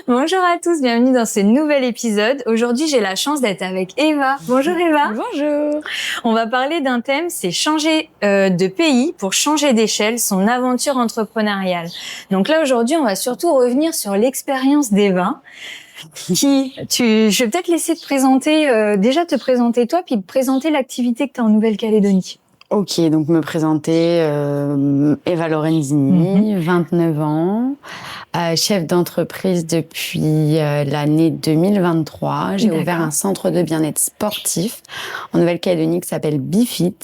Bonjour à tous, bienvenue dans ce nouvel épisode. Aujourd'hui, j'ai la chance d'être avec Eva. Bonjour Eva. Bonjour. On va parler d'un thème, c'est changer de pays pour changer d'échelle, son aventure entrepreneuriale. Donc là, aujourd'hui, on va surtout revenir sur l'expérience d'Eva. Je vais peut-être laisser te présenter, déjà te présenter toi, puis présenter l'activité que tu as en Nouvelle-Calédonie. Ok, donc me présenter, Eva Lorenzini, 29 ans, chef d'entreprise depuis l'année 2023. J'ai ouvert un centre de bien-être sportif en Nouvelle-Calédonie qui s'appelle BeFit.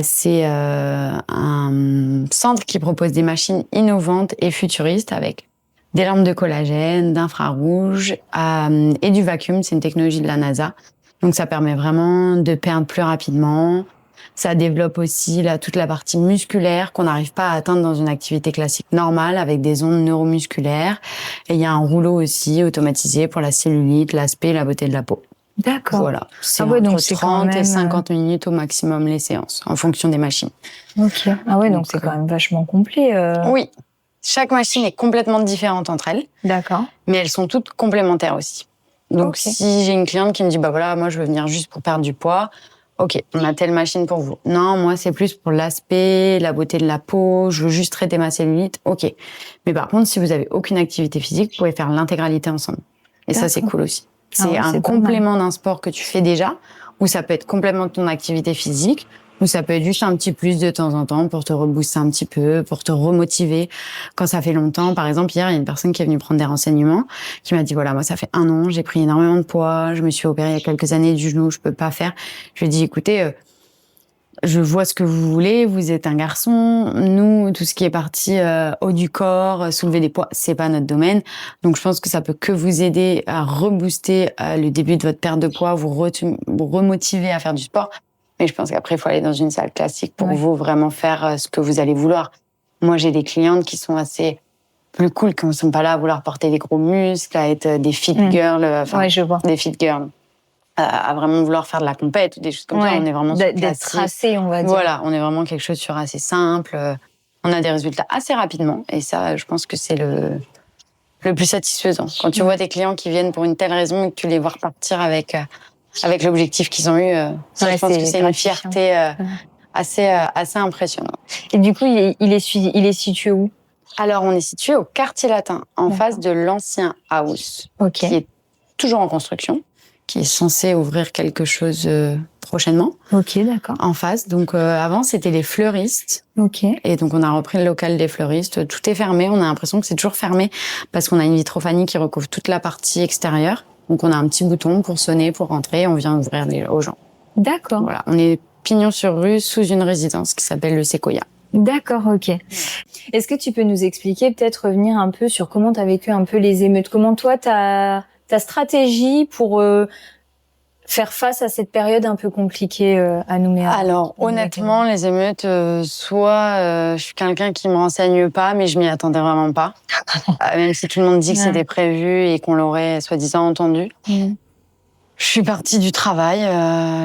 C'est un centre qui propose des machines innovantes et futuristes avec des lampes de collagène, d'infrarouge et du vacuum. C'est une technologie de la NASA. Donc ça permet vraiment de perdre plus rapidement. Ça développe aussi toute la partie musculaire qu'on n'arrive pas à atteindre dans une activité classique normale avec des ondes neuromusculaires. Et il y a un rouleau aussi automatisé pour la cellulite, l'aspect, la beauté de la peau. D'accord. Voilà. C'est entre donc 30 et 50 minutes au maximum les séances, en fonction des machines. Ok. Ah ouais, donc c'est quand même vachement complet. Oui. Chaque machine est complètement différente entre elles. D'accord. Mais elles sont toutes complémentaires aussi. Donc si j'ai une cliente qui me dit, bah voilà, moi je veux venir juste pour perdre du poids, ok, on a telle machine pour vous. Non, moi, c'est plus pour l'aspect, la beauté de la peau, je veux juste traiter ma cellulite, ok. Mais par contre, si vous avez aucune activité physique, vous pouvez faire l'intégralité ensemble. Et ça, c'est cool aussi. C'est un complément d'un sport que tu fais déjà, ou ça peut être complètement de ton activité physique, ou ça peut être juste un petit plus de temps en temps pour te rebooster un petit peu, pour te remotiver. Quand ça fait longtemps, par exemple, hier, il y a une personne qui est venue prendre des renseignements, qui m'a dit, voilà, moi, ça fait 1 an, j'ai pris énormément de poids, je me suis opérée il y a quelques années du genou, je peux pas faire. Je lui ai dit, écoutez, je vois ce que vous voulez, vous êtes un garçon. Nous, tout ce qui est parti haut du corps, soulever des poids, c'est pas notre domaine. Donc, je pense que ça peut que vous aider à rebooster le début de votre perte de poids, vous remotiver à faire du sport. Mais je pense qu'après, il faut aller dans une salle classique pour vous vraiment faire ce que vous allez vouloir. Moi, j'ai des clientes qui sont assez plus cool, qui ne sont pas là à vouloir porter des gros muscles, à être des fit girls, des fit girls, à vraiment vouloir faire de la compète ou des choses comme ça. On est vraiment sur d'être tracé, on va dire. Voilà, on est vraiment quelque chose sur assez simple. On a des résultats assez rapidement. Et ça, je pense que c'est le plus satisfaisant. Quand tu vois tes clients qui viennent pour une telle raison et que tu les vois repartir avec l'objectif qu'ils ont eu, ça, je pense que c'est une fierté assez impressionnante. Et du coup, il est situé où? Alors, on est situé au Quartier Latin, en face de l'ancien house, qui est toujours en construction, qui est censé ouvrir quelque chose prochainement. Ok, d'accord. En face. Donc, avant, c'était les fleuristes. Ok. Et donc, on a repris le local des fleuristes. Tout est fermé. On a l'impression que c'est toujours fermé parce qu'on a une vitrophanie qui recouvre toute la partie extérieure. Donc, on a un petit bouton pour sonner, pour rentrer. On vient ouvrir aux gens. D'accord. Voilà. On est pignon sur rue sous une résidence qui s'appelle le Séquoia. D'accord, ok. Est-ce que tu peux nous expliquer, peut-être revenir un peu sur comment tu as vécu un peu les émeutes? Comment toi, ta stratégie pour faire face à cette période un peu compliquée à Nouméa? Alors, honnêtement, les émeutes, je suis quelqu'un qui me renseigne pas, mais je m'y attendais vraiment pas. Même si tout le monde dit que c'était prévu et qu'on l'aurait soi-disant entendu. Je suis partie du travail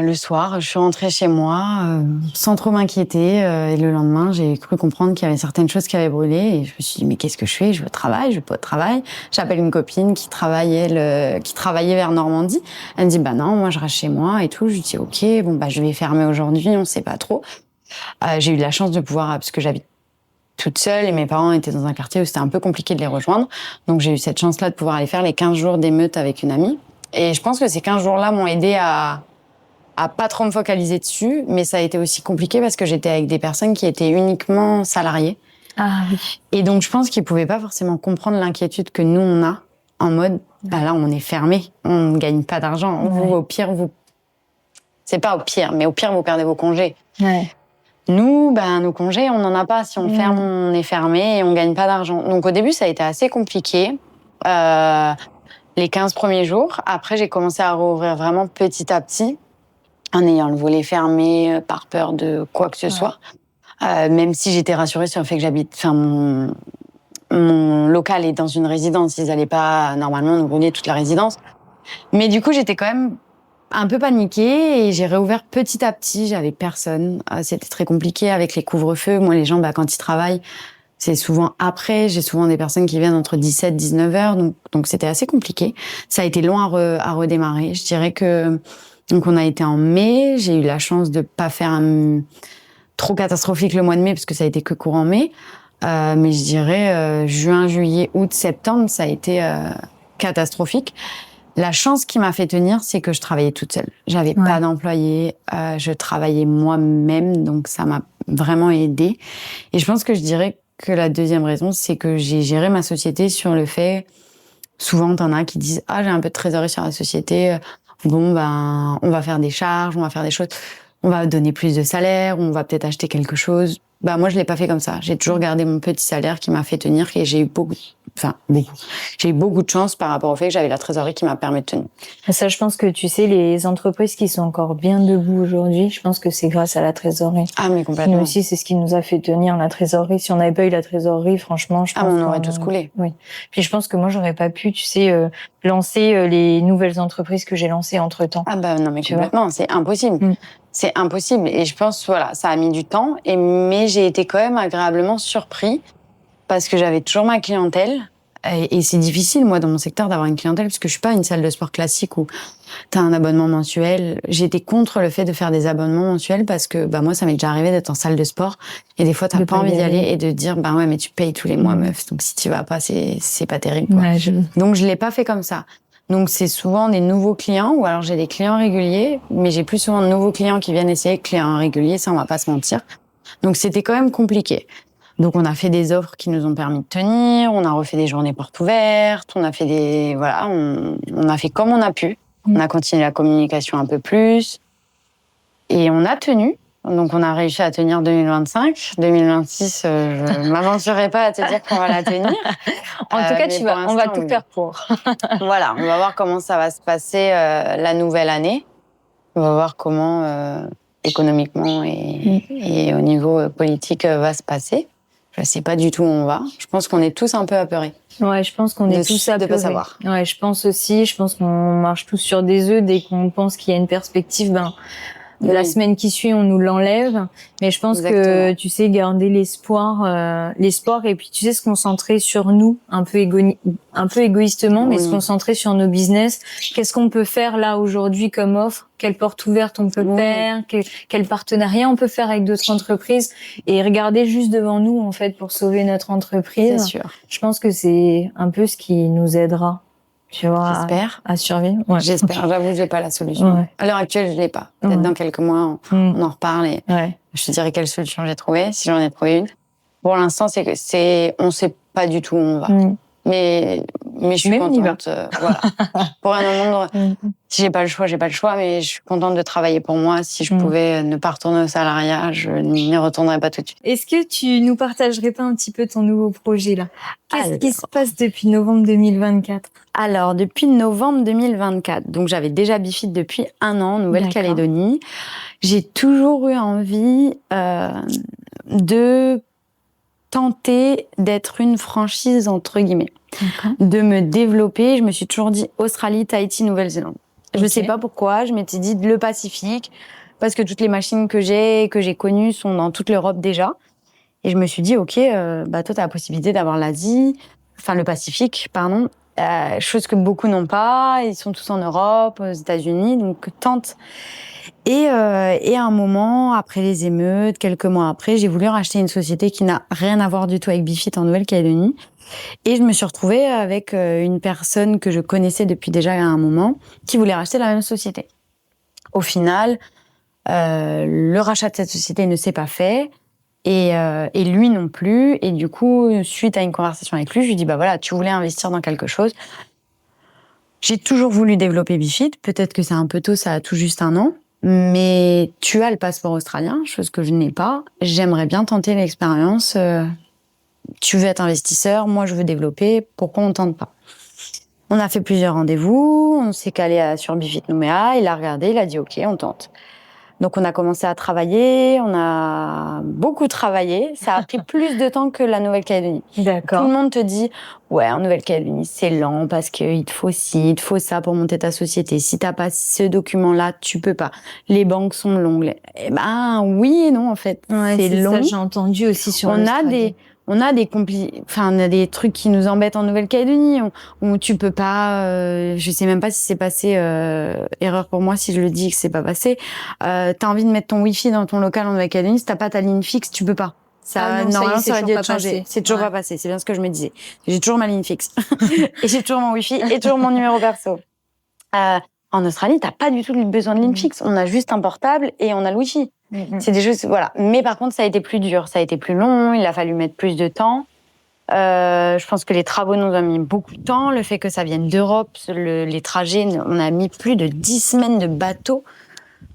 le soir, je suis rentrée chez moi sans trop m'inquiéter. Et le lendemain, j'ai cru comprendre qu'il y avait certaines choses qui avaient brûlé. Et je me suis dit, mais qu'est-ce que je fais? Je veux pas de travail. J'appelle une copine qui travaillait vers Normandie. Elle me dit, bah non, moi je reste chez moi et tout. Je lui dis, ok, bon bah je vais fermer aujourd'hui, on sait pas trop. J'ai eu de la chance de pouvoir, parce que j'habite toute seule et mes parents étaient dans un quartier où c'était un peu compliqué de les rejoindre. Donc j'ai eu cette chance-là de pouvoir aller faire les 15 jours d'émeute avec une amie. Et je pense que ces 15 jours-là m'ont aidé à pas trop me focaliser dessus, mais ça a été aussi compliqué parce que j'étais avec des personnes qui étaient uniquement salariées. Ah oui. Et donc je pense qu'ils pouvaient pas forcément comprendre l'inquiétude que nous on a, en mode, bah là on est fermé, on ne gagne pas d'argent. Vous, au pire, c'est pas au pire, mais au pire vous perdez vos congés. Ouais. Nous, nos congés, on n'en a pas. Si on ferme, on est fermé et on gagne pas d'argent. Donc au début, ça a été assez compliqué. Les 15 premiers jours. Après, j'ai commencé à rouvrir vraiment petit à petit, en ayant le volet fermé par peur de quoi que ce soit. Même si j'étais rassurée sur le fait que mon local est dans une résidence. Ils allaient pas, normalement, nous rouler toute la résidence. Mais du coup, j'étais quand même un peu paniquée et j'ai réouvert petit à petit. J'avais personne. C'était très compliqué avec les couvre-feux. Moi, les gens, quand ils travaillent, C'est souvent après. J'ai souvent des personnes qui viennent entre 17 19 heures. Donc c'était assez compliqué. Ça a été long à redémarrer. Je dirais que, donc on a été en mai. J'ai eu la chance de pas faire trop catastrophique le mois de mai parce que ça a été que courant mai. Mais je dirais juin, juillet, août, septembre, ça a été catastrophique. La chance qui m'a fait tenir, c'est que je travaillais toute seule. J'avais pas d'employé, je travaillais moi-même, donc ça m'a vraiment aidée. Et je pense que je dirais que la deuxième raison, c'est que j'ai géré ma société sur le fait, souvent t'en as qui disent « Ah, j'ai un peu de trésorerie sur la société, bon ben, on va faire des charges, on va faire des choses, on va donner plus de salaire, on va peut-être acheter quelque chose ». Bah moi je l'ai pas fait comme ça. J'ai toujours gardé mon petit salaire qui m'a fait tenir et j'ai eu beaucoup. J'ai eu beaucoup de chance par rapport au fait que j'avais la trésorerie qui m'a permis de tenir. Ça, je pense que tu sais, les entreprises qui sont encore bien debout aujourd'hui, je pense que c'est grâce à la trésorerie. Ah mais complètement. Nous aussi, c'est ce qui nous a fait tenir la trésorerie. Si on n'avait pas eu la trésorerie, franchement, je pense on aurait tous coulé. Oui. Puis je pense que moi, j'aurais pas pu, tu sais, lancer les nouvelles entreprises que j'ai lancées entre-temps. Ah bah non mais complètement, c'est impossible. C'est impossible. Et je pense, voilà, ça a mis du temps. Mais j'ai été quand même agréablement surpris parce que j'avais toujours ma clientèle. Et c'est difficile, moi, dans mon secteur, d'avoir une clientèle parce que je suis pas une salle de sport classique où t'as un abonnement mensuel. J'étais contre le fait de faire des abonnements mensuels parce que, bah, moi, ça m'est déjà arrivé d'être en salle de sport et des fois, t'as pas envie d'y aller et de dire, bah ouais, mais tu payes tous les mois, meuf. Donc, si tu vas pas, c'est pas terrible, quoi. Donc, je l'ai pas fait comme ça. Donc, c'est souvent des nouveaux clients ou alors j'ai des clients réguliers, mais j'ai plus souvent de nouveaux clients qui viennent essayer que clients réguliers, ça, on va pas se mentir. Donc, c'était quand même compliqué. Donc, on a fait des offres qui nous ont permis de tenir, on a refait des journées portes ouvertes, on a fait on a fait comme on a pu. On a continué la communication un peu plus. Et on a tenu. Donc, on a réussi à tenir 2025. 2026, je m'aventurerai pas à te dire qu'on va la tenir. En tout cas, on va tout faire pour. Voilà, on va voir comment ça va se passer la nouvelle année. On va voir comment économiquement et au niveau politique va se passer. Je sais pas du tout où on va. Je pense qu'on est tous un peu apeurés. Ouais, je pense qu'on est tous apeurés. De pas savoir. Ouais, je pense aussi. Je pense qu'on marche tous sur des œufs dès qu'on pense qu'il y a une perspective. La semaine qui suit, on nous l'enlève. Mais je pense que, tu sais, garder l'espoir et puis, tu sais, se concentrer sur nous, un peu égoïstement, mais se concentrer sur nos business. Qu'est-ce qu'on peut faire là aujourd'hui comme offre? Quelle porte ouverte on peut faire? Quel partenariat on peut faire avec d'autres entreprises? Et regarder juste devant nous, en fait, pour sauver notre entreprise. C'est sûr. Je pense que c'est un peu ce qui nous aidera. Tu vois, j'espère. À survivre. Ouais. J'espère. J'avoue, j'ai pas la solution. Ouais. À l'heure actuelle, je l'ai pas. Peut-être dans quelques mois, on en reparle et je te dirai quelle solution j'ai trouvée, si j'en ai trouvé une. Pour l'instant, on sait pas du tout où on va. Mais je suis contente. Voilà. Pour un moment, si j'ai pas le choix, j'ai pas le choix, mais je suis contente de travailler pour moi. Si je pouvais ne pas retourner au salariat, je n'y retournerais pas tout de suite. Est-ce que tu nous partagerais pas un petit peu ton nouveau projet, là? Qu'est-ce qui se passe depuis novembre 2024? Alors, depuis novembre 2024, donc j'avais déjà Bifit depuis 1 an en Nouvelle-Calédonie. J'ai toujours eu envie de tenter d'être une franchise, entre guillemets. De me développer. Je me suis toujours dit Australie, Tahiti, Nouvelle-Zélande. Je sais pas pourquoi, je m'étais dit le Pacifique, parce que toutes les machines que j'ai connues sont dans toute l'Europe déjà. Et je me suis dit, ok, toi, t'as la possibilité d'avoir l'Asie, enfin le Pacifique, pardon, chose que beaucoup n'ont pas. Ils sont tous en Europe, aux États-Unis, donc tente. Et à un moment, après les émeutes, quelques mois après, j'ai voulu racheter une société qui n'a rien à voir du tout avec Bifit en Nouvelle-Calédonie. Et je me suis retrouvée avec une personne que je connaissais depuis déjà un moment, qui voulait racheter la même société. Au final, le rachat de cette société ne s'est pas fait, et lui non plus. Et du coup, suite à une conversation avec lui, je lui dis, bah voilà, tu voulais investir dans quelque chose. J'ai toujours voulu développer Bifit. Peut-être que c'est un peu tôt, ça a tout juste 1 an. Mais tu as le passeport australien, chose que je n'ai pas. J'aimerais bien tenter l'expérience. Tu veux être investisseur, moi je veux développer. Pourquoi on tente pas? On a fait plusieurs rendez-vous, on s'est calé sur Bifit Nouméa. Il a regardé, il a dit ok, on tente. Donc on a commencé à travailler, on a beaucoup travaillé. Ça a pris plus de temps que la Nouvelle-Calédonie. D'accord. Tout le monde te dit, ouais, en Nouvelle-Calédonie, c'est lent parce qu'il te faut ci, il te faut ça pour monter ta société. Si t'as pas ce document-là, tu peux pas. Les banques sont longues. Eh ben, oui et non, en fait. Ouais, c'est long. Ça, j'ai entendu aussi sur l'Australie. on a on a des trucs qui nous embêtent en Nouvelle-Calédonie, où tu peux pas, je sais même pas si c'est passé, erreur pour moi si je le dis que c'est pas passé. T'as envie de mettre ton Wi-Fi dans ton local en Nouvelle-Calédonie, si t'as pas ta ligne fixe, tu peux pas. Normalement, ça aurait dû être changé. C'est toujours pas passé. C'est bien ce que je me disais. J'ai toujours ma ligne fixe. Et j'ai toujours mon Wi-Fi et toujours mon numéro perso. En Australie, t'as pas du tout besoin de ligne fixe. On a juste un portable et on a le Wi-Fi. C'est des choses, voilà. Mais par contre, ça a été plus dur. Ça a été plus long. Il a fallu mettre plus de temps. Je pense que les travaux nous ont mis beaucoup de temps. Le fait que ça vienne d'Europe, les trajets, on a mis plus de 10 semaines de bateau.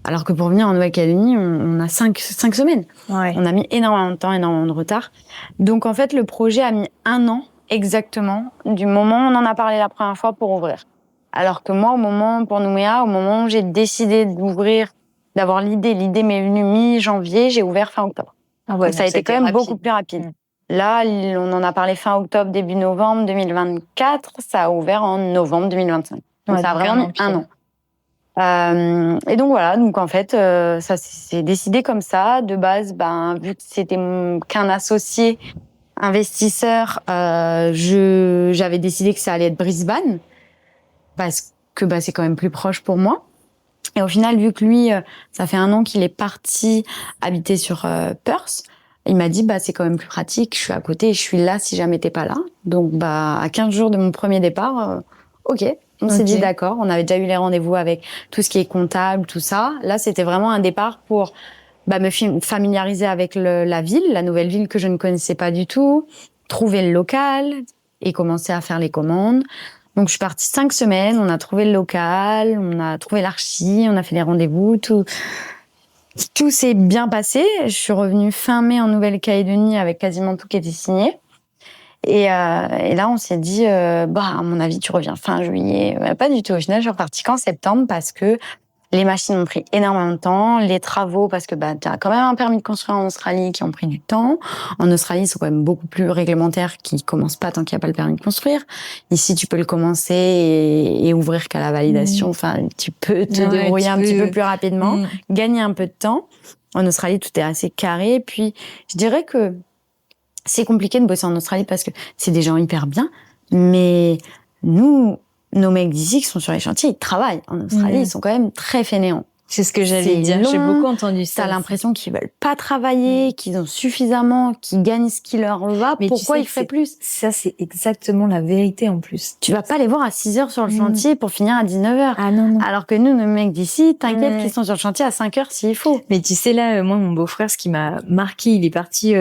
Alors que pour venir en Nouvelle-Calédonie, on a 5 semaines. Ouais. On a mis énormément de temps, énormément de retard. Donc, en fait, le projet a mis 1 an exactement du moment où on en a parlé la première fois pour ouvrir. Alors que moi, pour Nouméa, au moment où j'ai décidé d'ouvrir, d'avoir l'idée m'est venue mi-janvier, j'ai ouvert fin octobre. Ah ouais, donc ça a été quand même beaucoup plus rapide. Là, on en a parlé fin octobre, début novembre 2024. Ça a ouvert en novembre 2025. Donc, ça a vraiment mis 1 an. Et donc voilà, donc en fait, ça s'est décidé comme ça. De base, vu que c'était qu'un associé investisseur, j'avais décidé que ça allait être Brisbane parce que c'est quand même plus proche pour moi. Et au final, vu que lui, ça fait 1 an qu'il est parti habiter sur Perth, il m'a dit c'est quand même plus pratique. Je suis à côté, et je suis là si jamais t'es pas là. Donc à 15 jours de mon premier départ, ok. On s'est dit d'accord, on avait déjà eu les rendez-vous avec tout ce qui est comptable, tout ça. Là, c'était vraiment un départ pour me familiariser avec la ville, la nouvelle ville que je ne connaissais pas du tout, trouver le local et commencer à faire les commandes. Donc, je suis partie 5 semaines, on a trouvé le local, on a trouvé l'archi, on a fait les rendez-vous, tout s'est bien passé. Je suis revenue fin mai en Nouvelle-Calédonie avec quasiment tout qui était signé. Et là, on s'est dit, à mon avis, tu reviens fin juillet. Pas du tout. Au final, je suis repartie qu'en septembre parce que les machines ont pris énormément de temps, les travaux, parce que t'as quand même un permis de construire en Australie qui ont pris du temps. En Australie, ils sont quand même beaucoup plus réglementaires, qui commencent pas tant qu'il n'y a pas le permis de construire. Ici, tu peux le commencer et ouvrir qu'à la validation. Enfin, tu peux te débrouiller un petit peu plus rapidement, gagner un peu de temps. En Australie, tout est assez carré. Puis, je dirais que c'est compliqué de bosser en Australie parce que c'est des gens hyper bien, mais nos mecs d'ici qui sont sur les chantiers, ils travaillent. En Australie, ils sont quand même très fainéants. C'est ce que j'allais dire. J'ai beaucoup entendu ça. T'as l'impression qu'ils veulent pas travailler, qu'ils ont suffisamment, qu'ils gagnent ce qui leur va. Mais pourquoi ils feraient plus? Ça, c'est exactement la vérité en plus. Tu vas pas les voir à 6h sur le chantier pour finir à 19h. Ah non. Alors que nous, nos mecs d'ici, t'inquiète qu'ils sont sur le chantier à 5h s'il faut. Mais tu sais, là, moi, mon beau-frère, ce qui m'a marqué, il est parti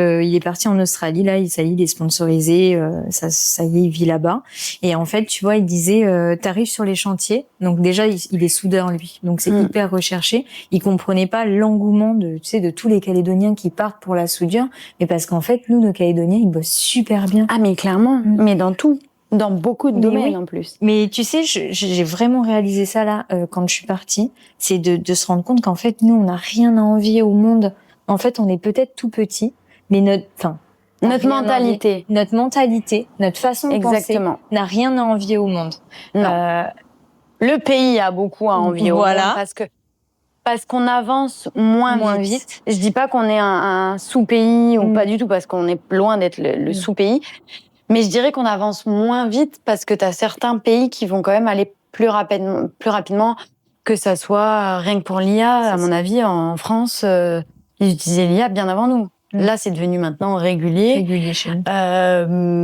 en Australie, là, il est sponsorisé, ça y est, il vit là-bas. Et en fait, tu vois, il disait, t'arrives sur les chantiers. Donc déjà, il est soudeur, lui. Donc c'est hyper recherché. Il comprenait pas l'engouement de tous les Calédoniens qui partent pour la soudure, mais parce qu'en fait, nous, nos Calédoniens, ils bossent super bien. Ah, mais clairement. Mais dans tout. Dans beaucoup de domaines, en plus. Mais tu sais, j'ai vraiment réalisé ça, là, quand je suis partie. C'est de se rendre compte qu'en fait, nous, on n'a rien à envier au monde. En fait, on est peut-être tout petit, mais notre mentalité, notre façon de penser n'a rien à envier au monde. Non. Le pays a beaucoup à envier au monde parce qu'on avance moins vite. Je dis pas qu'on est un sous-pays ou pas du tout, parce qu'on est loin d'être le sous-pays. Mais je dirais qu'on avance moins vite parce que t'as certains pays qui vont quand même aller plus rapidement, que ça soit rien que pour l'IA. À mon avis, en France, ils utilisaient l'IA bien avant nous. Là, c'est devenu maintenant régulier chez nous.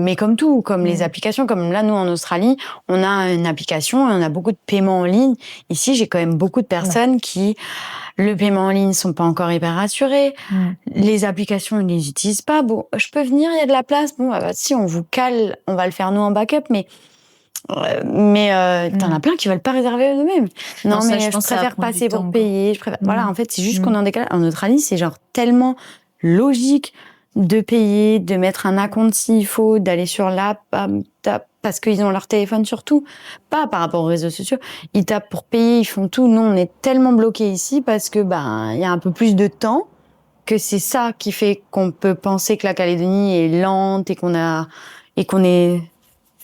Mais comme tout, comme les applications, comme là, nous, en Australie, on a une application et on a beaucoup de paiements en ligne. Ici, j'ai quand même beaucoup de personnes qui, le paiement en ligne, sont pas encore hyper rassurés. Les applications, ils les utilisent pas. Bon, je peux venir, il y a de la place. Bon, si, on vous cale, on va le faire nous en backup, mais t'en as plein qui veulent pas réserver eux-mêmes. Non, mais je préfère passer pour payer. Voilà, en fait, c'est juste qu'on est en décalage. En Australie, c'est genre tellement logique de payer, de mettre un acompte s'il faut, d'aller sur l'app, parce qu'ils ont leur téléphone surtout, pas par rapport aux réseaux sociaux. Ils tapent pour payer, ils font tout. Nous, on est tellement bloqués ici parce que il y a un peu plus de temps, que c'est ça qui fait qu'on peut penser que la Calédonie est lente et qu'on est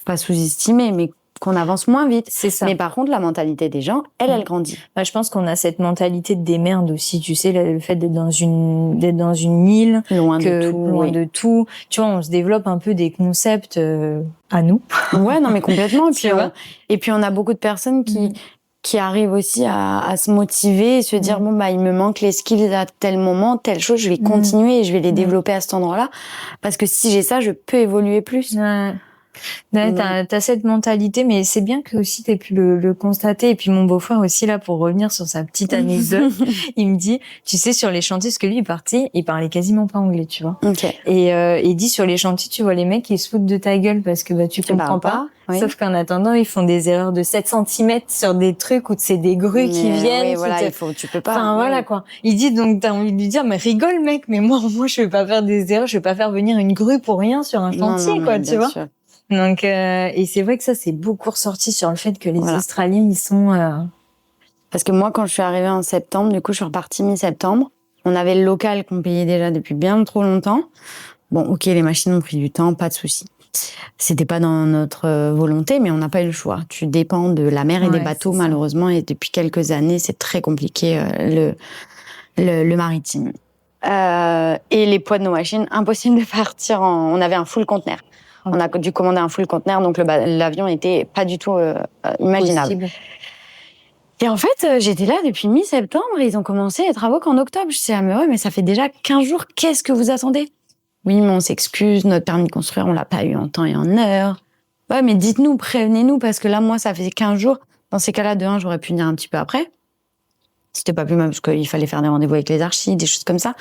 pas sous-estimé, mais qu'on avance moins vite. C'est ça. Mais par contre, la mentalité des gens, elle grandit. Bah, je pense qu'on a cette mentalité de démerde aussi, tu sais, le fait d'être dans une île, loin de tout. Tu vois, on se développe un peu des concepts à nous. Ouais, non, mais complètement. Et puis on a beaucoup de personnes qui arrivent aussi à se motiver et se dire bon bah il me manque les skills à tel moment, telle chose, je vais continuer et je vais les développer à cet endroit-là parce que si j'ai ça, je peux évoluer plus. Ouais, t'as cette mentalité, mais c'est bien que aussi t'aies pu le constater. Et puis mon beau-frère aussi, là, pour revenir sur sa petite anecdote, il me dit, tu sais, sur les chantiers, parce que lui, il parlait quasiment pas anglais, tu vois. Okay. Et il dit, sur les chantiers, tu vois les mecs, ils se foutent de ta gueule parce que tu comprends pas. Oui. Sauf qu'en attendant, ils font des erreurs de 7 centimètres sur des trucs où c'est des grues qui viennent. Oui, voilà, tu peux pas. Enfin, voilà, quoi. Il dit, donc, t'as envie de lui dire, mais rigole, mec, mais moi, je vais pas faire des erreurs, je vais pas faire venir une grue pour rien sur un chantier, quoi, tu vois. Sûr. Donc, et c'est vrai que ça, c'est beaucoup ressorti sur le fait que les Australiens, ils sont... Parce que moi, quand je suis arrivée en septembre, du coup, je suis repartie mi-septembre. On avait le local qu'on payait déjà depuis bien trop longtemps. Bon, ok, les machines ont pris du temps, pas de souci. C'était pas dans notre volonté, mais on n'a pas eu le choix. Tu dépends de la mer et des bateaux, malheureusement, et depuis quelques années, c'est très compliqué, le maritime. Et les poids de nos machines, impossible de partir on avait un full conteneur. On a dû commander un full conteneur, donc l'avion était pas du tout imaginable. Possible. Et en fait, j'étais là depuis mi-septembre et ils ont commencé les travaux qu'en octobre. Je disais, mais ça fait déjà 15 jours, qu'est-ce que vous attendez? Oui, mais on s'excuse, notre permis de construire, on l'a pas eu en temps et en heure. Ouais, mais dites-nous, prévenez-nous, parce que là, moi, ça fait 15 jours. Dans ces cas-là, de un, j'aurais pu venir un petit peu après. C'était pas plus mal, parce qu'il fallait faire des rendez-vous avec les archis, des choses comme ça.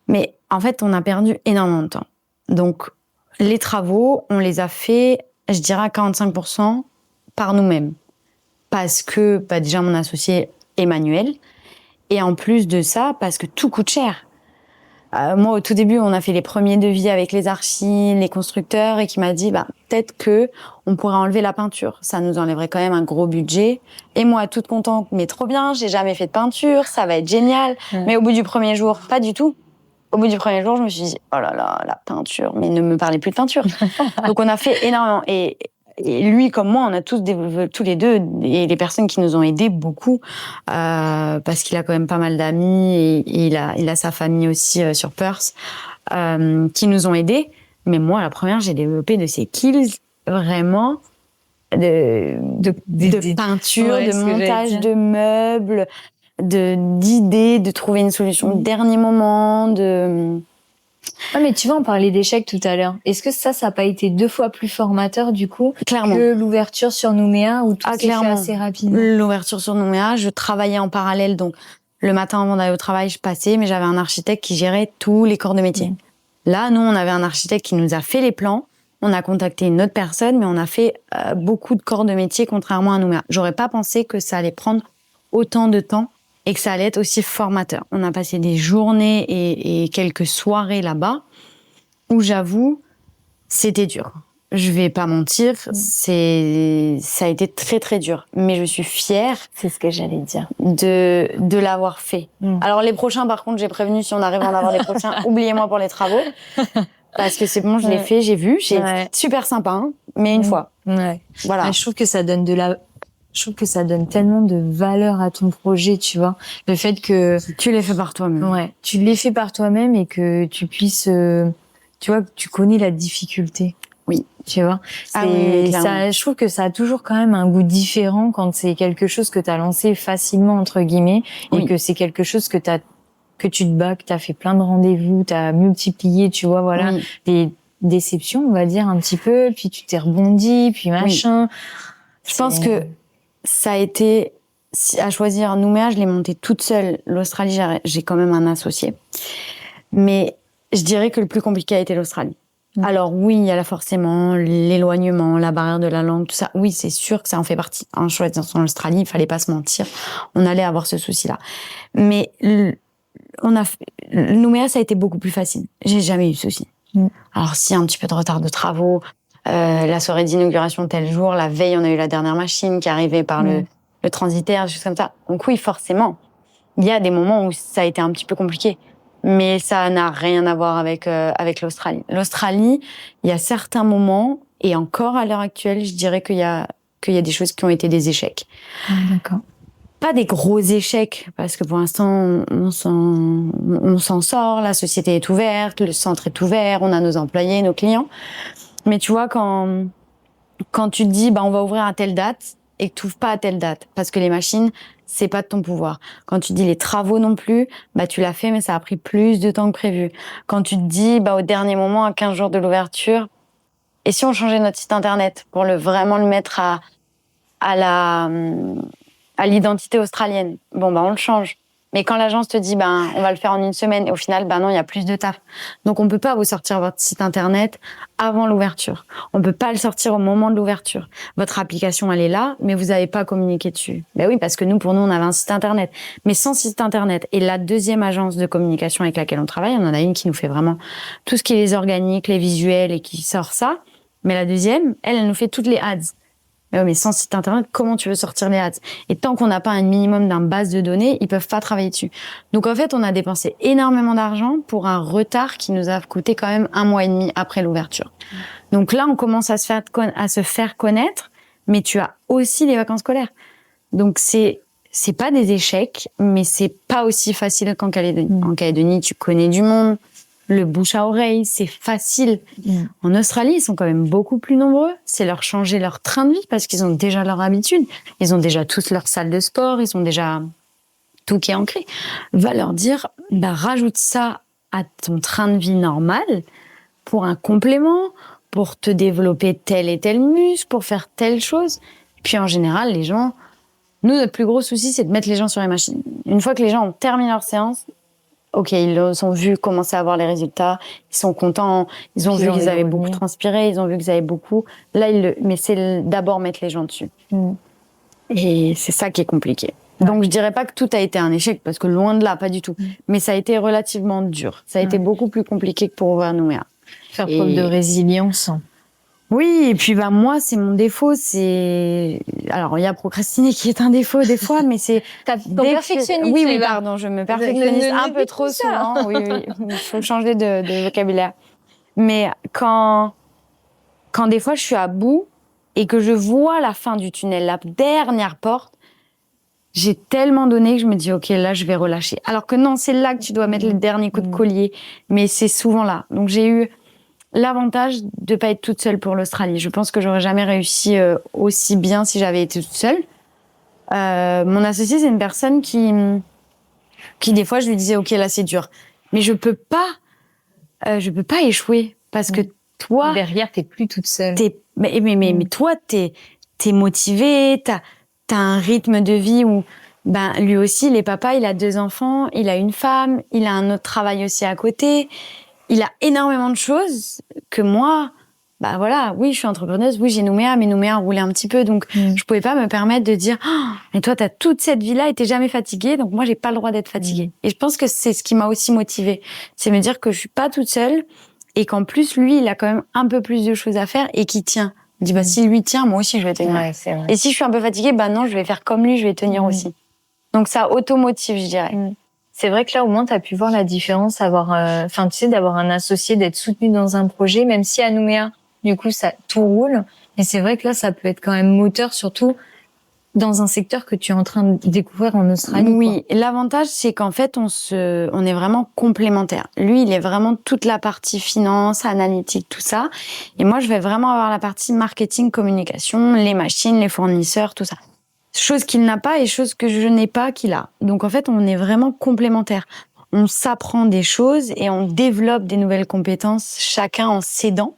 Mais en fait, on a perdu énormément de temps. Donc, les travaux, on les a fait, je dirais, à 45% par nous-mêmes. Parce que, déjà, mon associé Emmanuel. Et en plus de ça, parce que tout coûte cher. Moi, au tout début, on a fait les premiers devis avec les archis, les constructeurs, et qui m'a dit, peut-être que on pourrait enlever la peinture. Ça nous enlèverait quand même un gros budget. Et moi, toute contente, mais trop bien, j'ai jamais fait de peinture, ça va être génial. Mais au bout du premier jour, pas du tout. Au bout du premier jour, je me suis dit, oh là là, la peinture, mais ne me parlez plus de peinture. Donc, on a fait énormément. Et lui, comme moi, on a tous les deux, et les personnes qui nous ont aidés beaucoup, parce qu'il a quand même pas mal d'amis, et il a sa famille aussi sur Perth, qui nous ont aidés. Mais moi, la première, j'ai développé de ces skills vraiment de peinture, de montage de meubles, d'idées, de trouver une solution au dernier moment, Ah, mais tu vois, on parlait d'échecs tout à l'heure. Est-ce que ça n'a pas été 2 fois plus formateur, du coup, que l'ouverture sur Nouméa, où tout s'est fait assez rapidement? L'ouverture sur Nouméa, je travaillais en parallèle, donc le matin avant d'aller au travail, je passais, mais j'avais un architecte qui gérait tous les corps de métier. Là, nous, on avait un architecte qui nous a fait les plans, on a contacté une autre personne, mais on a fait beaucoup de corps de métier, contrairement à Nouméa. J'aurais pas pensé que ça allait prendre autant de temps et que ça allait être aussi formateur. On a passé des journées et quelques soirées là-bas où, j'avoue, c'était dur. Je vais pas mentir, ça a été très très dur. Mais je suis fière. C'est ce que j'allais dire. De l'avoir fait. Alors les prochains, par contre, j'ai prévenu, si on arrive à en avoir les prochains, oubliez-moi pour les travaux. Parce que c'est bon, je l'ai fait, j'ai vu, super sympa, hein, mais une fois. Ouais. Voilà. Je trouve que ça donne tellement de valeur à ton projet, tu vois. Le fait que tu l'aies fait par toi-même. Ouais, tu l'aies fait par toi-même et que tu puisses, tu vois, que tu connais la difficulté. Oui. Tu vois. Je trouve que ça a toujours quand même un goût différent quand c'est quelque chose que t'as lancé facilement, entre guillemets, et que c'est quelque chose que tu te bats, que t'as fait plein de rendez-vous, t'as multiplié, tu vois, voilà, des déceptions, on va dire, un petit peu, puis tu t'es rebondi, puis machin. Je pense que ça a été, à choisir Nouméa, je l'ai monté toute seule. L'Australie, j'ai quand même un associé. Mais je dirais que le plus compliqué a été l'Australie. Alors oui, il y a là forcément l'éloignement, la barrière de la langue, tout ça. Oui, c'est sûr que ça en fait partie. En choisissant l'Australie, il fallait pas se mentir. On allait avoir ce souci-là. Mais Nouméa, ça a été beaucoup plus facile. J'ai jamais eu de souci. Alors si, un petit peu de retard de travaux, la soirée d'inauguration tel jour, la veille, on a eu la dernière machine qui arrivait par le transitaire, des choses comme ça. Donc oui, forcément, il y a des moments où ça a été un petit peu compliqué. Mais ça n'a rien à voir avec l'Australie. L'Australie, il y a certains moments, et encore à l'heure actuelle, je dirais qu'il y a qu'il y a des choses qui ont été des échecs. Ah, d'accord. Pas des gros échecs, parce que pour l'instant, on s'en sort, la société est ouverte, le centre est ouvert, on a nos employés, nos clients. Mais tu vois, quand tu te dis, on va ouvrir à telle date, et que tu ouvres pas à telle date, parce que les machines, c'est pas de ton pouvoir. Quand tu dis les travaux non plus, tu l'as fait, mais ça a pris plus de temps que prévu. Quand tu te dis, au dernier moment, à 15 jours de l'ouverture, et si on changeait notre site internet pour vraiment le mettre à l'identité australienne. On le change. Mais quand l'agence te dit, on va le faire en une semaine, et au final, non, il y a plus de taf. Donc, on peut pas vous sortir votre site internet avant l'ouverture. On peut pas le sortir au moment de l'ouverture. Votre application, elle est là, mais vous avez pas communiqué dessus. Oui, parce que pour nous, on avait un site internet. Mais sans site internet. Et la deuxième agence de communication avec laquelle on travaille, on en a une qui nous fait vraiment tout ce qui est les organiques, les visuels et qui sort ça. Mais la deuxième, elle nous fait toutes les ads. Mais sans site internet, comment tu veux sortir les ads? Et tant qu'on n'a pas un minimum d'une base de données, ils peuvent pas travailler dessus. Donc en fait, on a dépensé énormément d'argent pour un retard qui nous a coûté quand même 1 mois et demi après l'ouverture. Donc là, on commence à se faire connaître, mais tu as aussi les vacances scolaires. Donc c'est pas des échecs, mais c'est pas aussi facile qu'en Calédonie. En Calédonie, tu connais du monde. Le bouche à oreille, c'est facile. En Australie, ils sont quand même beaucoup plus nombreux. C'est leur changer leur train de vie parce qu'ils ont déjà leur habitude. Ils ont déjà tous leur salle de sport. Ils ont déjà tout qui est ancré. Va leur dire, rajoute ça à ton train de vie normal pour un complément, pour te développer tel et tel muscle, pour faire telle chose. Puis en général, les gens, nous, notre plus gros souci, c'est de mettre les gens sur les machines. Une fois que les gens ont terminé leur séance, OK, ils ont vu commencer à avoir les résultats, ils sont contents, ils ont vu qu'ils avaient beaucoup transpiré, ils ont vu qu'ils avaient beaucoup. Là, mais c'est d'abord mettre les gens dessus. Et c'est ça qui est compliqué. Donc, je dirais pas que tout a été un échec, parce que loin de là, pas du tout. Mais ça a été relativement dur. Ça a été beaucoup plus compliqué que pour ouvrir Nouméa. Faire preuve de résilience. Oui, et puis moi, c'est mon défaut, alors il y a procrastiner qui est un défaut des fois, mais c'est ton perfectionniste. Oui, pardon, je me perfectionnise un peu trop souvent. Oui, il faut changer de vocabulaire. Mais quand des fois je suis à bout et que je vois la fin du tunnel, la dernière porte, j'ai tellement donné que je me dis OK, là je vais relâcher. Alors que non, c'est là que tu dois mettre le dernier coup de collier, mais c'est souvent là. Donc j'ai eu l'avantage de pas être toute seule pour l'Australie. Je pense que j'aurais jamais réussi aussi bien si j'avais été toute seule. Mon associé, c'est une personne qui des fois, je lui disais, OK, là, c'est dur. Mais je peux pas échouer. Parce que toi... Derrière, t'es plus toute seule. Mais toi, t'es motivée, t'as un rythme de vie où, lui aussi, il est papa, il a 2 enfants, il a une femme, il a un autre travail aussi à côté. Il a énormément de choses que moi, oui, je suis entrepreneuse, oui, j'ai Nouméa, mais Nouméa roulait un petit peu, donc je pouvais pas me permettre de dire, mais toi, t'as toute cette vie-là et t'es jamais fatiguée, donc moi, j'ai pas le droit d'être fatiguée. Et je pense que c'est ce qui m'a aussi motivée. C'est me dire que je suis pas toute seule et qu'en plus, lui, il a quand même un peu plus de choses à faire et qu'il tient. Il dit, si lui tient, moi aussi, je vais tenir. Ouais, c'est vrai. Et si je suis un peu fatiguée, non, je vais faire comme lui, je vais tenir aussi. Donc ça automotive, je dirais. C'est vrai que là, au moins, tu as pu voir la différence, d'avoir un associé, d'être soutenu dans un projet, même si à Nouméa, du coup, ça tout roule. Mais c'est vrai que là, ça peut être quand même moteur, surtout dans un secteur que tu es en train de découvrir en Australie. Oui, l'avantage, c'est qu'en fait, on est vraiment complémentaires. Lui, il est vraiment toute la partie finance, analytique, tout ça. Et moi, je vais vraiment avoir la partie marketing, communication, les machines, les fournisseurs, tout ça. Chose qu'il n'a pas et chose que je n'ai pas qu'il a. Donc en fait, on est vraiment complémentaires. On s'apprend des choses et on développe des nouvelles compétences, chacun en s'aidant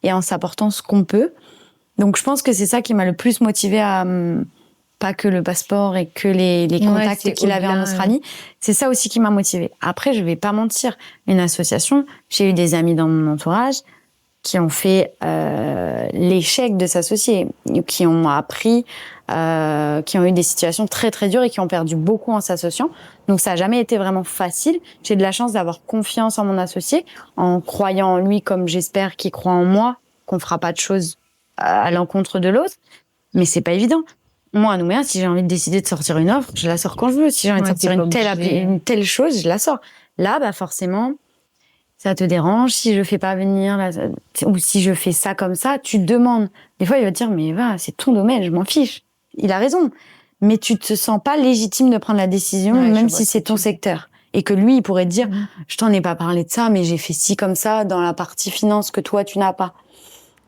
et en s'apportant ce qu'on peut. Donc je pense que c'est ça qui m'a le plus motivée à pas que le passeport et que les contacts qu'il avait en Australie. C'est ça aussi qui m'a motivée. Après, je vais pas mentir, une association, j'ai eu des amis dans mon entourage qui ont fait l'échec de s'associer, qui ont appris, qui ont eu des situations très très dures et qui ont perdu beaucoup en s'associant. Donc ça a jamais été vraiment facile. J'ai de la chance d'avoir confiance en mon associé, en croyant en lui comme j'espère qu'il croit en moi, qu'on fera pas de choses à l'encontre de l'autre. Mais c'est pas évident. Moi, à Nouméa, si j'ai envie de décider de sortir une offre, je la sors quand je veux. Si j'ai envie de sortir une telle chose, je la sors. Là, forcément, ça te dérange si je fais pas venir là, ou si je fais ça comme ça, tu demandes. Des fois, il va te dire, mais va, c'est ton domaine, je m'en fiche. Il a raison. Mais tu te sens pas légitime de prendre la décision, même si c'est ton secteur. Et que lui, il pourrait te dire, je t'en ai pas parlé de ça, mais j'ai fait ci comme ça dans la partie finance que toi, tu n'as pas.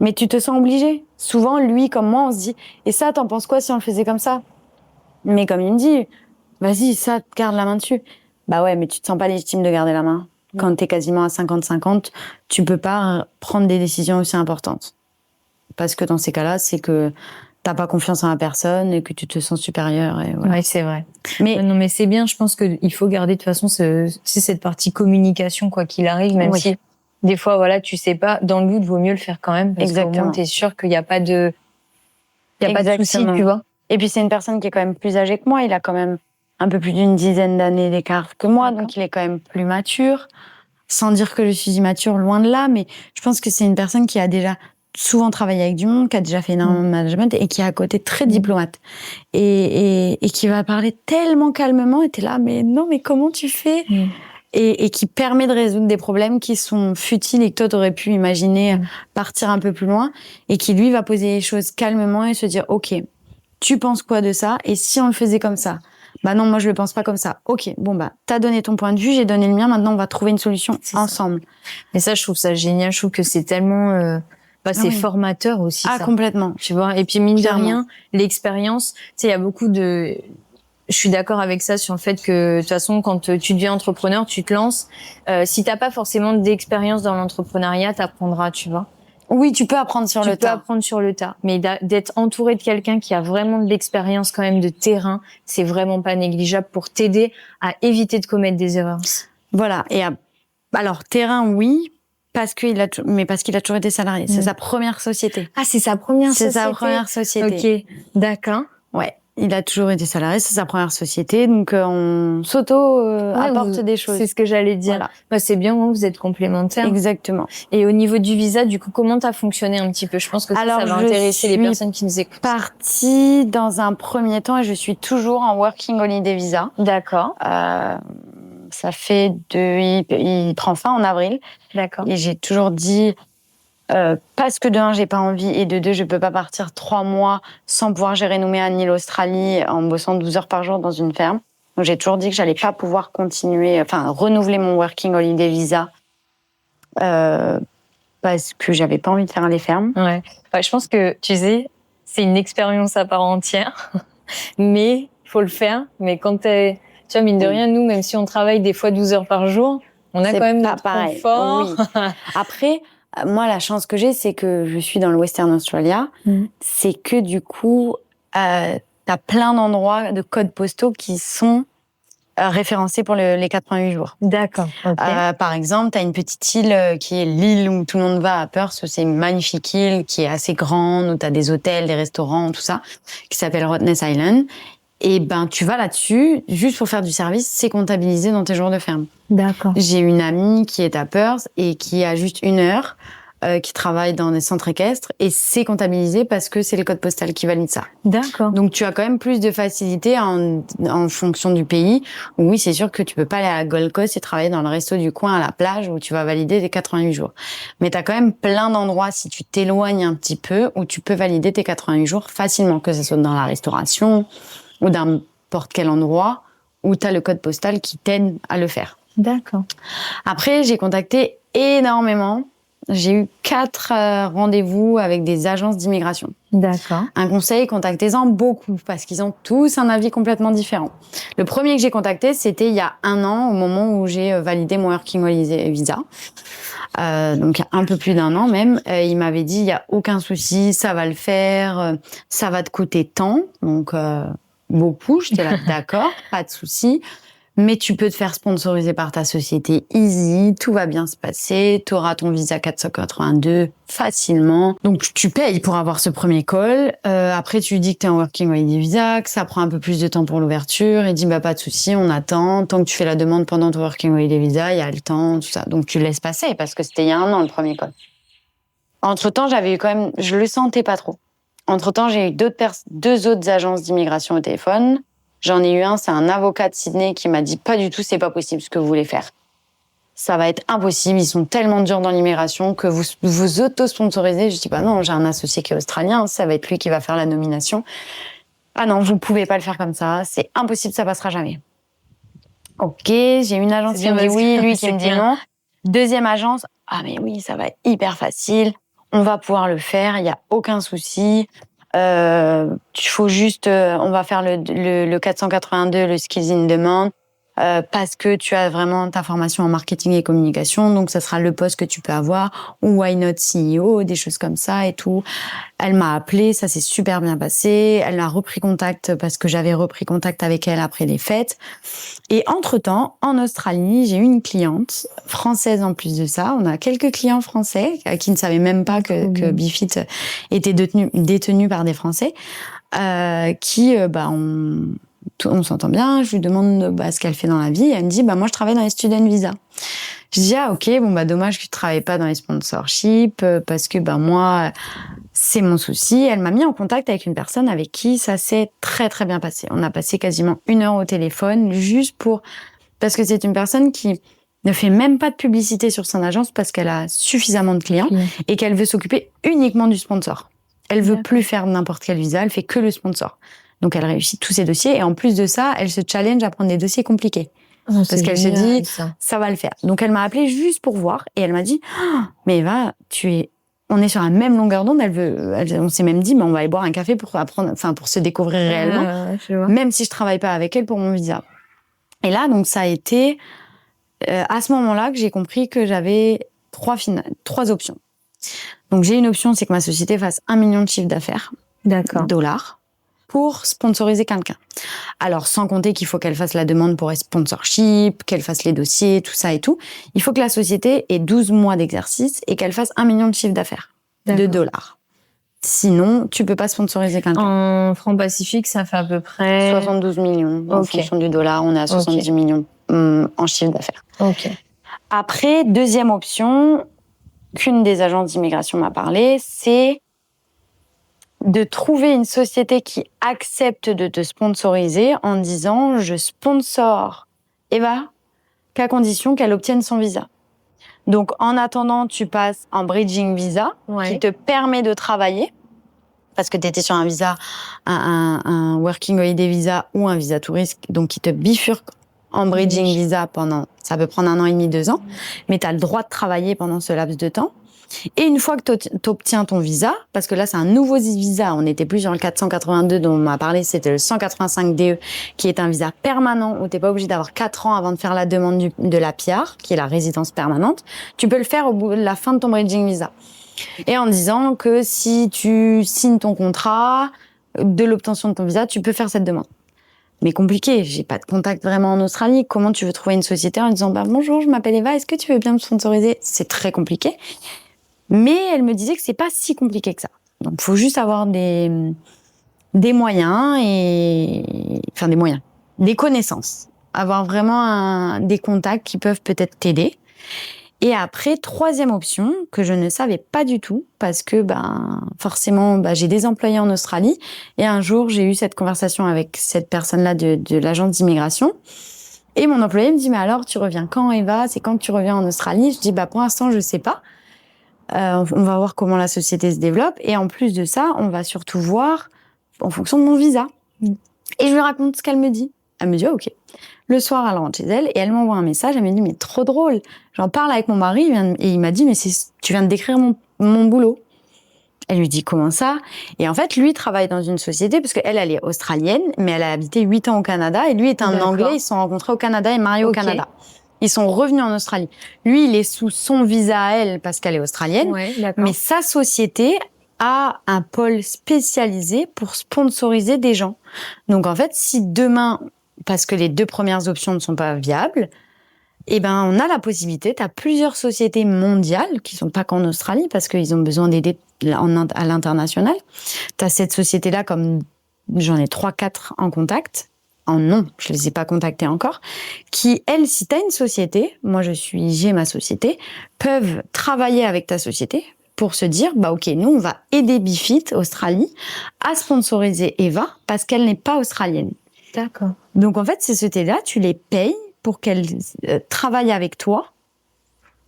Mais tu te sens obligé. Souvent, lui, comme moi, on se dit, et ça, t'en penses quoi si on le faisait comme ça? Mais comme il me dit, vas-y, ça, garde la main dessus. Bah ouais, mais tu te sens pas légitime de garder la main. Quand t'es quasiment à 50-50, tu peux pas prendre des décisions aussi importantes. Parce que dans ces cas-là, c'est que t'as pas confiance en la personne et que tu te sens supérieur. Et voilà. Ouais, c'est vrai. Mais non, mais c'est bien. Je pense que il faut garder de toute façon cette partie communication quoi qu'il arrive, même si des fois voilà tu sais pas. Dans le doute, vaut mieux le faire quand même parce qu'au moins t'es sûr qu'il y a pas de souci, tu vois. Et puis c'est une personne qui est quand même plus âgée que moi. Il a quand même un peu plus d'une dizaine d'années d'écart que moi, donc il est quand même plus mature. Sans dire que je suis immature, loin de là, mais je pense que c'est une personne qui a déjà souvent travaillé avec du monde, qui a déjà fait énormément de management et qui est à côté très diplomate. Et qui va parler tellement calmement, et t'es là, mais non, mais comment tu fais? Et qui permet de résoudre des problèmes qui sont futiles et que toi t'aurais pu imaginer partir un peu plus loin, et qui lui va poser les choses calmement et se dire, ok, tu penses quoi de ça? Et si on le faisait comme ça? Bah non, moi je le pense pas comme ça. Ok, bon bah t'as donné ton point de vue, j'ai donné le mien. Maintenant on va trouver une solution ensemble. Mais ça, je trouve ça génial. Je trouve que c'est tellement, c'est formateur aussi. Ah ça. complètement. Tu vois. Et puis mine de rien, l'expérience. Tu sais, il y a beaucoup de. Je suis d'accord avec ça sur le fait que de toute façon, quand tu deviens entrepreneur, tu te lances. Si t'as pas forcément d'expérience dans l'entrepreneuriat, t'apprendras, tu vois. Oui, tu peux apprendre sur le tas. Tu peux apprendre sur le tas. Mais d'être entouré de quelqu'un qui a vraiment de l'expérience quand même de terrain, c'est vraiment pas négligeable pour t'aider à éviter de commettre des erreurs. Voilà. Et alors, terrain, oui, parce qu'il a toujours été salarié. C'est sa première société. Ah, c'est sa première société. C'est sa première société. Ok, d'accord. Ouais. Il a toujours été salarié, c'est sa première société, donc on s'auto-apporte des choses. C'est ce que j'allais dire. Voilà. Bah, c'est bien, vous êtes complémentaires. Exactement. Et au niveau du visa, du coup, comment t'as fonctionné un petit peu? Je pense que ça va intéresser les personnes qui nous écoutent. Partie dans un premier temps, et je suis toujours en Working Holiday Visa. D'accord. Ça fait il prend fin en avril. D'accord. Et j'ai toujours dit, parce que de un, j'ai pas envie, et de deux, je peux pas partir 3 mois sans pouvoir gérer Nouméa ni l'Australie en bossant 12 heures par jour dans une ferme. Donc j'ai toujours dit que j'allais pas pouvoir renouveler mon Working Holiday Visa, parce que j'avais pas envie de faire les fermes. Ouais. Je pense que, tu sais, c'est une expérience à part entière, mais il faut le faire. Mais quand tu vois, mine de rien, nous, même si on travaille des fois 12 heures par jour, on a quand même notre confort. Oui. Après, moi, la chance que j'ai, c'est que je suis dans le Western Australia. C'est que du coup, t'as plein d'endroits de codes postaux qui sont référencés pour les 88 jours. D'accord. Okay. Par exemple, t'as une petite île qui est l'île où tout le monde va à Perth. C'est une magnifique île qui est assez grande, où t'as des hôtels, des restaurants, tout ça, qui s'appelle Rottnest Island. Et ben, tu vas là-dessus, juste pour faire du service, c'est comptabilisé dans tes jours de ferme. D'accord. J'ai une amie qui est à Perth et qui a juste 1 heure, qui travaille dans des centres équestres, et c'est comptabilisé parce que c'est le code postal qui valide ça. D'accord. Donc tu as quand même plus de facilité en fonction du pays. Oui, c'est sûr que tu peux pas aller à la Gold Coast et travailler dans le resto du coin à la plage où tu vas valider tes 88 jours. Mais tu as quand même plein d'endroits, si tu t'éloignes un petit peu, où tu peux valider tes 88 jours facilement, que ce soit dans la restauration ou dans n'importe quel endroit où tu as le code postal qui t'aide à le faire. D'accord. Après, j'ai contacté énormément. J'ai eu 4 rendez-vous avec des agences d'immigration. D'accord. Un conseil, contactez-en beaucoup, parce qu'ils ont tous un avis complètement différent. Le premier que j'ai contacté, c'était il y a 1 an, au moment où j'ai validé mon Working Holiday Visa. Donc un peu plus d'1 an même. Il m'avait dit, il y a aucun souci, ça va le faire, ça va te coûter tant. Donc beaucoup, j'étais là, d'accord, pas de souci. Mais tu peux te faire sponsoriser par ta société easy, tout va bien se passer, tu auras ton visa 482 facilement. Donc tu payes pour avoir ce premier call. Après tu lui dis que t'es en Working Holiday Visa, que ça prend un peu plus de temps pour l'ouverture. Il dit bah pas de souci, on attend. Tant que tu fais la demande pendant ton Working Holiday Visa, il y a le temps, tout ça. Donc tu laisses passer parce que c'était il y a 1 an le premier call. Entre-temps, j'avais eu quand même, je le sentais pas trop. Entre-temps, j'ai eu 2 autres agences d'immigration au téléphone. J'en ai eu un, c'est un avocat de Sydney qui m'a dit pas du tout, c'est pas possible ce que vous voulez faire. ça va être impossible. Ils sont tellement durs dans l'immigration que vous auto-sponsorisez. Je dis, bah non, j'ai un associé qui est australien, ça va être lui qui va faire la nomination. Ah non, vous pouvez pas le faire comme ça, c'est impossible, ça passera jamais. Ok, j'ai une agence qui me dit oui, lui qui me dit non. Deuxième agence, ah mais oui, ça va être hyper facile, on va pouvoir le faire, il y a aucun souci. Faut juste, on va faire le 482, le Skills in Demand, parce que tu as vraiment ta formation en marketing et communication, donc ça sera le poste que tu peux avoir, ou Why Not CEO, des choses comme ça et tout. Elle m'a appelée, ça s'est super bien passé. Elle a repris contact parce que j'avais repris contact avec elle après les fêtes. Et entre-temps, en Australie, j'ai eu une cliente française en plus de ça. On a quelques clients français qui ne savaient même pas que Bifit était détenu par des Français, on s'entend bien, je lui demande ce qu'elle fait dans la vie, et elle me dit moi je travaille dans les student visa. Je dis ok, dommage que tu travailles pas dans les sponsorships parce que moi c'est mon souci. Elle m'a mis en contact avec une personne avec qui ça s'est très très bien passé. On a passé quasiment 1 heure au téléphone parce que c'est une personne qui ne fait même pas de publicité sur son agence parce qu'elle a suffisamment de clients et qu'elle veut s'occuper uniquement du sponsor. Elle veut plus faire n'importe quel visa, elle fait que le sponsor. Donc, elle réussit tous ses dossiers. Et en plus de ça, elle se challenge à prendre des dossiers compliqués. Parce qu'elle se dit, ça va le faire. Donc, elle m'a appelée juste pour voir. Et elle m'a dit, mais Eva, on est sur la même longueur d'onde. On s'est même dit, on va aller boire un café pour apprendre, pour se découvrir réellement. Même si je travaille pas avec elle pour mon visa. Et là, donc, ça a été, à ce moment-là que j'ai compris que j'avais 3 options. Donc, j'ai une option, c'est que ma société fasse 1 million de chiffre d'affaires. Dollars. Pour sponsoriser quelqu'un. Alors, sans compter qu'il faut qu'elle fasse la demande pour sponsorship, qu'elle fasse les dossiers, tout ça et tout. Il faut que la société ait 12 mois d'exercice et qu'elle fasse 1 million de chiffre d'affaires. De dollars. Sinon, tu peux pas sponsoriser quelqu'un. En francs Pacifique, ça fait à peu près 72 millions. En fonction du dollar, on est à 70 millions en chiffre d'affaires. Après, deuxième option, qu'une des agences d'immigration m'a parlé, c'est de trouver une société qui accepte de te sponsoriser en disant « Je sponsor Eva qu'à condition qu'elle obtienne son visa ». Donc, en attendant, tu passes en bridging visa qui te permet de travailler parce que tu étais sur un visa, un working holiday visa ou un visa touriste, donc qui te bifurque en bridging visa ça peut prendre 1 an et demi, 2 ans, mais tu as le droit de travailler pendant ce laps de temps. Et une fois que tu obtiens ton visa, parce que là c'est un nouveau visa, on n'était plus sur le 482 dont on m'a parlé, c'était le 185 DE, qui est un visa permanent où t'es pas obligé d'avoir 4 ans avant de faire la demande de la PR, qui est la résidence permanente. Tu peux le faire au bout de la fin de ton bridging visa. Et en disant que si tu signes ton contrat de l'obtention de ton visa, tu peux faire cette demande. Mais compliqué, j'ai pas de contact vraiment en Australie. Comment tu veux trouver une société en disant bonjour, je m'appelle Eva, est-ce que tu veux bien me sponsoriser? C'est très compliqué. Mais elle me disait que c'est pas si compliqué que ça. Donc, faut juste avoir des moyens des connaissances. Avoir vraiment des contacts qui peuvent peut-être t'aider. Et après, troisième option, que je ne savais pas du tout, parce que, forcément, j'ai des employés en Australie. Et un jour, j'ai eu cette conversation avec cette personne-là de l'agence d'immigration. Et mon employé me dit, mais alors, tu reviens quand, Eva? C'est quand que tu reviens en Australie? Je dis, pour l'instant, je sais pas. On va voir comment la société se développe. Et en plus de ça, on va surtout voir en fonction de mon visa. Et je lui raconte ce qu'elle me dit. Elle me dit, ok. Le soir, elle rentre chez elle et elle m'envoie un message. Elle me dit, mais trop drôle. J'en parle avec mon mari et il m'a dit, mais tu viens de décrire mon boulot. Elle lui dit, comment ça? Et en fait, lui travaille dans une société parce qu'elle est australienne, mais elle a habité 8 ans au Canada et lui est un Anglais. Ils se sont rencontrés au Canada et mariés au Canada. Ils sont revenus en Australie. Lui, il est sous son visa à elle parce qu'elle est australienne. Mais sa société a un pôle spécialisé pour sponsoriser des gens. Donc, en fait, si demain, parce que les 2 premières options ne sont pas viables, on a la possibilité, t'as plusieurs sociétés mondiales qui sont pas qu'en Australie parce qu'ils ont besoin d'aider à l'international. T'as cette société-là comme j'en ai 3-4 en contact. Non, je les ai pas contactés encore, qui, elles, si t'as une société, j'ai ma société, peuvent travailler avec ta société pour se dire, ok, nous, on va aider Bifit Australie à sponsoriser Eva parce qu'elle n'est pas australienne. D'accord. Donc, en fait, ces sociétés-là, tu les payes pour qu'elles travaillent avec toi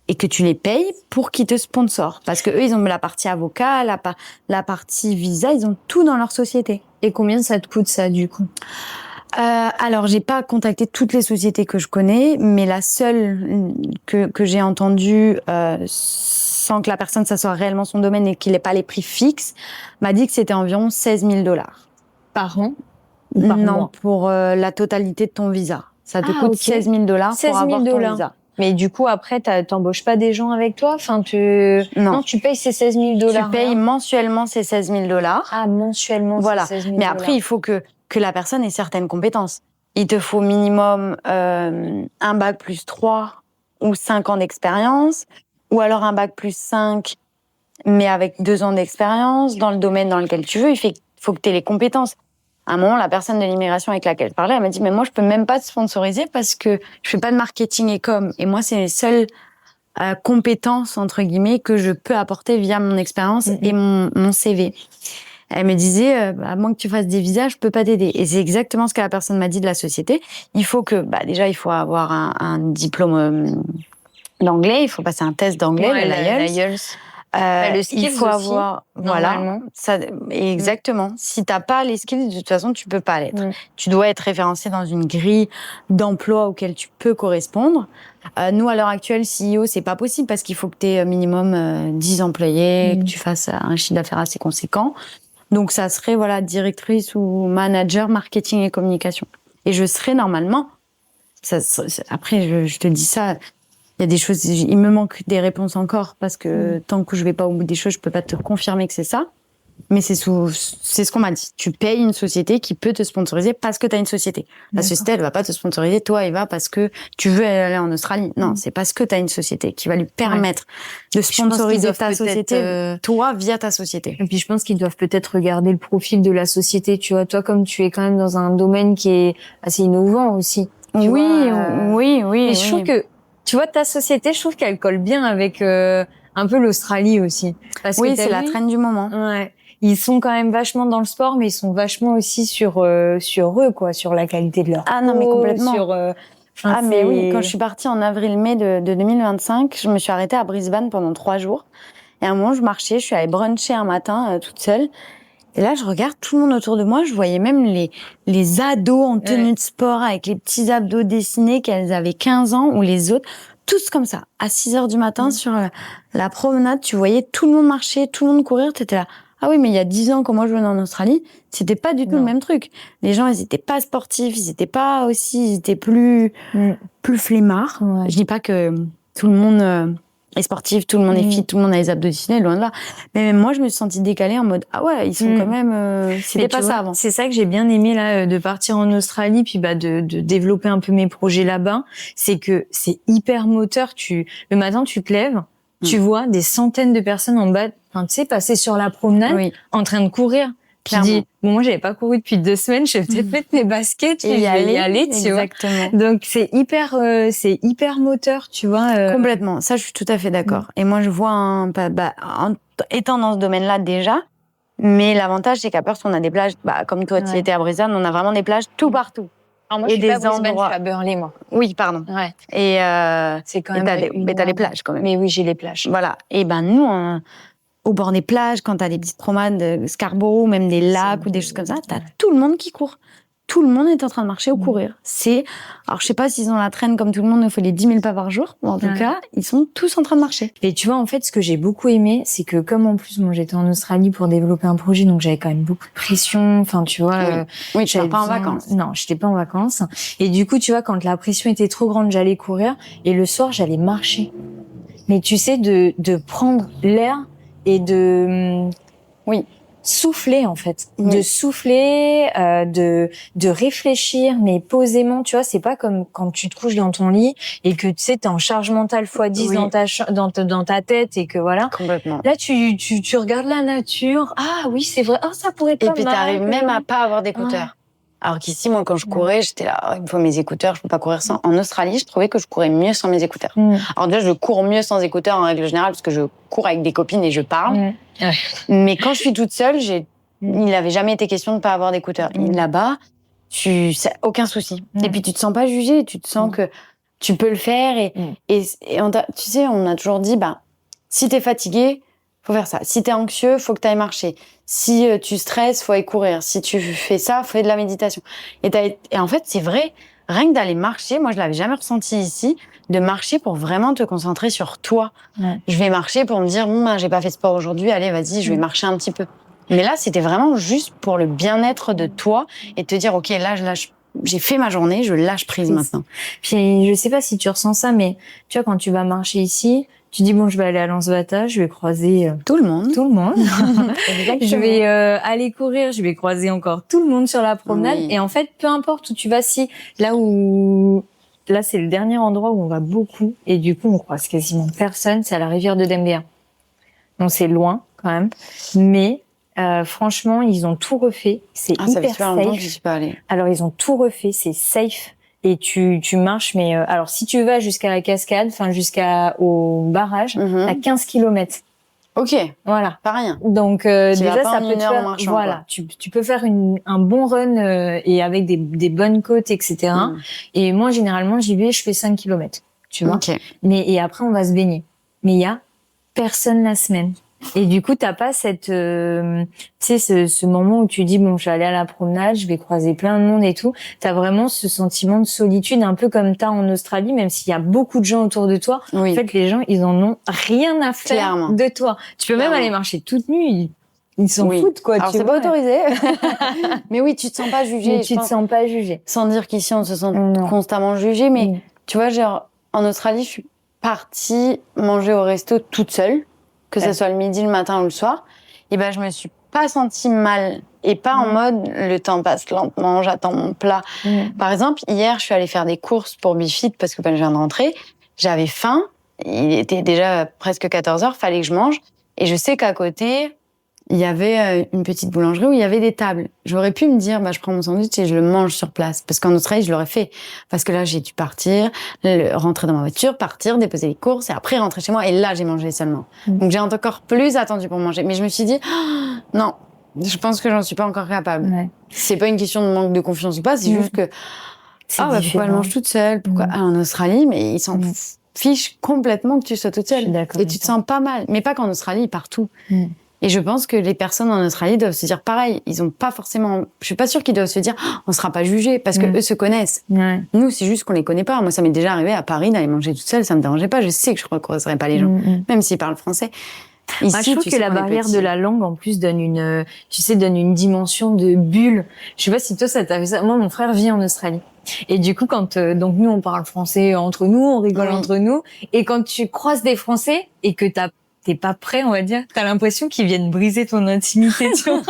et que tu les payes pour qu'ils te sponsorent. Parce que eux, ils ont la partie avocat, la partie visa, ils ont tout dans leur société. Et combien ça te coûte ça, du coup? Alors, j'ai pas contacté toutes les sociétés que je connais, mais la seule que j'ai entendue, sans que la personne, ça soit réellement son domaine et qu'il ait pas les prix fixes, m'a dit que c'était environ $16,000. Par an? Non, pour la totalité de ton visa. Ça te coûte $16,000 pour avoir ton visa. Mais du coup, après, t'embauches pas des gens avec toi? Enfin, non, tu payes ces $16,000. Tu payes mensuellement ces $16,000. Ah, mensuellement, voilà. ces $16,000. Mais après, il faut que la personne ait certaines compétences. Il te faut minimum un bac plus 3 ou 5 ans d'expérience, ou alors un bac plus 5, mais avec 2 ans d'expérience dans le domaine dans lequel tu veux. Il faut que tu aies les compétences. À un moment, la personne de l'immigration avec laquelle je parlais, elle m'a dit, mais moi, je peux même pas te sponsoriser parce que je fais pas de marketing et com. Et moi, c'est les seules compétences, entre guillemets, que je peux apporter via mon expérience et mon CV. Elle me disait, à moins que tu fasses des visas, je peux pas t'aider. Et c'est exactement ce que la personne m'a dit de la société. Il faut que, déjà, il faut avoir un diplôme d'anglais, il faut passer un test d'anglais, le l'IELTS. Le skills il faut aussi, avoir, voilà, ça, exactement. Si t'as pas les skills, de toute façon, tu peux pas l'être. Tu dois être référencé dans une grille d'emploi auquel tu peux correspondre. Nous, à l'heure actuelle, CEO, c'est pas possible parce qu'il faut que tu aies minimum 10 employés, que tu fasses un chiffre d'affaires assez conséquent. Donc, ça serait, voilà, directrice ou manager marketing et communication. Et je serais normalement, après, je te dis ça, il y a des choses, il me manque des réponses encore parce que tant que je vais pas au bout des choses, je peux pas te confirmer que c'est ça. Mais c'est ce qu'on m'a dit. Tu payes une société qui peut te sponsoriser parce que tu as une société. La société, elle va pas te sponsoriser, toi, Eva, parce que tu veux aller en Australie. Non, c'est parce que tu as une société qui va lui permettre de sponsoriser ta société, toi, via ta société. Et puis, je pense qu'ils doivent peut-être regarder le profil de la société. Tu vois, toi, comme tu es quand même dans un domaine qui est assez innovant aussi. Oui. Et je trouve que, tu vois, ta société, je trouve qu'elle colle bien avec un peu l'Australie aussi. Parce que c'est la traîne du moment. Ouais. Ils sont quand même vachement dans le sport, mais ils sont vachement aussi sur eux, quoi, sur la qualité de leur peau. Ah non, mais complètement. Mais oui, quand je suis partie en avril-mai de 2025, je me suis arrêtée à Brisbane pendant 3 jours. Et à un moment, je marchais, je suis allée bruncher un matin toute seule. Et là, je regarde tout le monde autour de moi. Je voyais même les ados en tenue de sport avec les petits abdos dessinés qu'elles avaient 15 ans ou les autres. Tous comme ça. À 6 heures du matin, sur la promenade, tu voyais tout le monde marcher, tout le monde courir. T'étais là. Ah oui, mais il y a 10 ans, quand moi je venais en Australie, c'était pas du tout le même truc. Les gens, ils étaient pas sportifs, ils étaient pas aussi, ils étaient plus flemmards. Je dis pas que tout le monde est sportif, tout le monde est fit, tout le monde a les abdos dessinés, loin de là. Mais même moi, je me suis sentie décalée en mode, ah ouais, ils sont quand même, c'était pas ça avant. C'est ça que j'ai bien aimé, là, de partir en Australie, puis, de développer un peu mes projets là-bas. C'est que c'est hyper moteur. Le matin, tu te lèves, tu vois des centaines de personnes en bas, tu sais, passer sur la promenade, en train de courir. Tu dis, bon, moi, j'avais pas couru depuis 2 semaines, je vais peut-être mettre mes baskets, et je vais y aller, tu vois. Donc, c'est hyper moteur, tu vois. Complètement. Ça, je suis tout à fait d'accord. Et moi, je vois étant dans ce domaine-là déjà, mais l'avantage, c'est qu'à Perth, on a des plages, comme toi, tu étais à Brisbane, on a vraiment des plages tout partout. Alors moi, je suis pas à Brisbane, je suis à Burleigh, moi. Oui, pardon. Ouais. Et c'est quand même. Mais t'as les plages quand même. Mais oui, j'ai les plages. Voilà. Et nous, au bord des plages, quand t'as des petites promenades, Scarborough, même des lacs ou des choses comme ça, t'as tout le monde qui court. Tout le monde est en train de marcher ou courir. Alors je sais pas s'ils ont la traîne comme tout le monde, il faut les 10 000 pas par jour, mais en tout cas, ils sont tous en train de marcher. Et tu vois, en fait, ce que j'ai beaucoup aimé, c'est que comme en plus, moi, j'étais en Australie pour développer un projet, donc j'avais quand même beaucoup de pression. Enfin, tu vois. Oui, tu n'étais pas en vacances. Non, j'étais pas en vacances. Et du coup, tu vois, quand la pression était trop grande, j'allais courir et le soir, j'allais marcher. Mais tu sais, de prendre l'air et de souffler, en fait. De souffler, de réfléchir, mais posément, tu vois, c'est pas comme quand tu te couches dans ton lit et que, tu sais, t'es en charge mentale x10 dans ta tête et que voilà. Complètement. Là, tu regardes la nature. Ah oui, c'est vrai. Ah, ça pourrait être pas mal. Et puis, t'arrives même à pas avoir d'écouteurs. Alors qu'ici, moi, quand je courais, j'étais là, il me faut mes écouteurs, je peux pas courir sans. En Australie, je trouvais que je courais mieux sans mes écouteurs. Alors déjà, je cours mieux sans écouteurs en règle générale parce que je cours avec des copines et je parle. Mais quand je suis toute seule, il n'avait jamais été question de pas avoir d'écouteurs. Là-bas, aucun souci. Et puis tu te sens pas jugée, tu te sens que Tu peux le faire et tu sais, on a toujours dit, si t'es fatigué, faut faire ça. Si t'es anxieux, faut que t'ailles marcher. Si tu stresses, faut aller courir. Si tu fais ça, faut faire de la méditation. Et en fait, c'est vrai, rien que d'aller marcher, moi je l'avais jamais ressenti ici, de marcher pour vraiment te concentrer sur toi. Ouais. Je vais marcher pour me dire, j'ai pas fait sport aujourd'hui, allez, vas-y, je vais marcher un petit peu. Mais là, c'était vraiment juste pour le bien-être de toi et te dire, ok, là, j'ai fait ma journée, je lâche prise maintenant. Puis je sais pas si tu ressens ça, mais tu vois, quand tu vas marcher ici, tu dis bon, je vais aller à Lansbata, je vais croiser tout le monde. Je vais aller courir, je vais croiser encore tout le monde sur la promenade. Et en fait, peu importe où tu vas, là c'est le dernier endroit où on va beaucoup et du coup on croise quasiment personne, c'est à la rivière de Dembéa. Donc c'est loin quand même, mais franchement, ils ont tout refait. C'est hyper ça fait super longtemps que safe. je suis pas allée. Alors, ils ont tout refait. C'est safe. Et tu marches, mais alors si tu vas jusqu'à la cascade, enfin jusqu'au barrage, t'as 15 kilomètres. Ok. Voilà. Pas rien. Donc déjà ça peut te faire. Marchant, voilà. Tu peux faire un bon run et avec des bonnes côtes, etc. Et moi généralement j'y vais, je fais 5 kilomètres. Tu vois. Okay. Et après on va se baigner. Mais il y a personne la semaine. Et du coup, t'as pas cette, tu sais, ce moment où tu dis bon, je vais aller à la promenade, je vais croiser plein de monde et tout. T'as vraiment ce sentiment de solitude, un peu comme t'as en Australie, même s'il y a beaucoup de gens autour de toi. Oui. En fait, les gens, ils en ont rien à faire Clairement. de toi. Tu peux même aller marcher toute nue. Ils s'en foutent, quoi. Alors, c'est pas autorisé. Mais oui, tu te sens pas jugé. Mais tu te sens pas jugé. Sans dire qu'ici, on se sent constamment jugé. Mais tu vois, genre, en Australie, je suis partie manger au resto toute seule. Que ce soit le midi, le matin ou le soir, et je me suis pas sentie mal et pas en mode le temps passe lentement, j'attends mon plat. Par exemple, hier, je suis allée faire des courses pour Bifit parce que je viens de rentrer. J'avais faim, il était déjà presque 14h, fallait que je mange. Et je sais qu'à côté, il y avait une petite boulangerie où il y avait des tables. J'aurais pu me dire, je prends mon sandwich et je le mange sur place. Parce qu'en Australie, je l'aurais fait. Parce que là, j'ai dû partir, rentrer dans ma voiture, partir, déposer les courses et après rentrer chez moi. Et là, j'ai mangé seulement. Donc, j'ai encore plus attendu pour manger. Mais je me suis dit, non, je pense que j'en suis pas encore capable. Ouais. C'est pas une question de manque de confiance ou pas, c'est juste que, pourquoi elle mange toute seule? Pourquoi? En Australie, mais ils s'en fichent complètement que tu sois toute seule. Et tu te sens pas mal. Mais pas qu'en Australie, partout. Et je pense que les personnes en Australie doivent se dire pareil. Ils ont pas forcément, je suis pas sûre qu'ils doivent se dire, on sera pas jugés parce que eux se connaissent. Ouais. Nous, c'est juste qu'on les connaît pas. Moi, ça m'est déjà arrivé à Paris d'aller manger toute seule, ça me dérangeait pas. Je sais que je recroiserais pas les gens, même s'ils parlent français. Ici, je trouve que la barrière de la langue, en plus, donne une dimension de bulle. Je sais pas si toi, ça t'a fait ça. Moi, mon frère vit en Australie. Et du coup, donc nous, on parle français entre nous, on rigole entre nous. Et quand tu croises des Français et que t'es pas prêt, on va dire, t'as l'impression qu'ils viennent briser ton intimité, tu vois.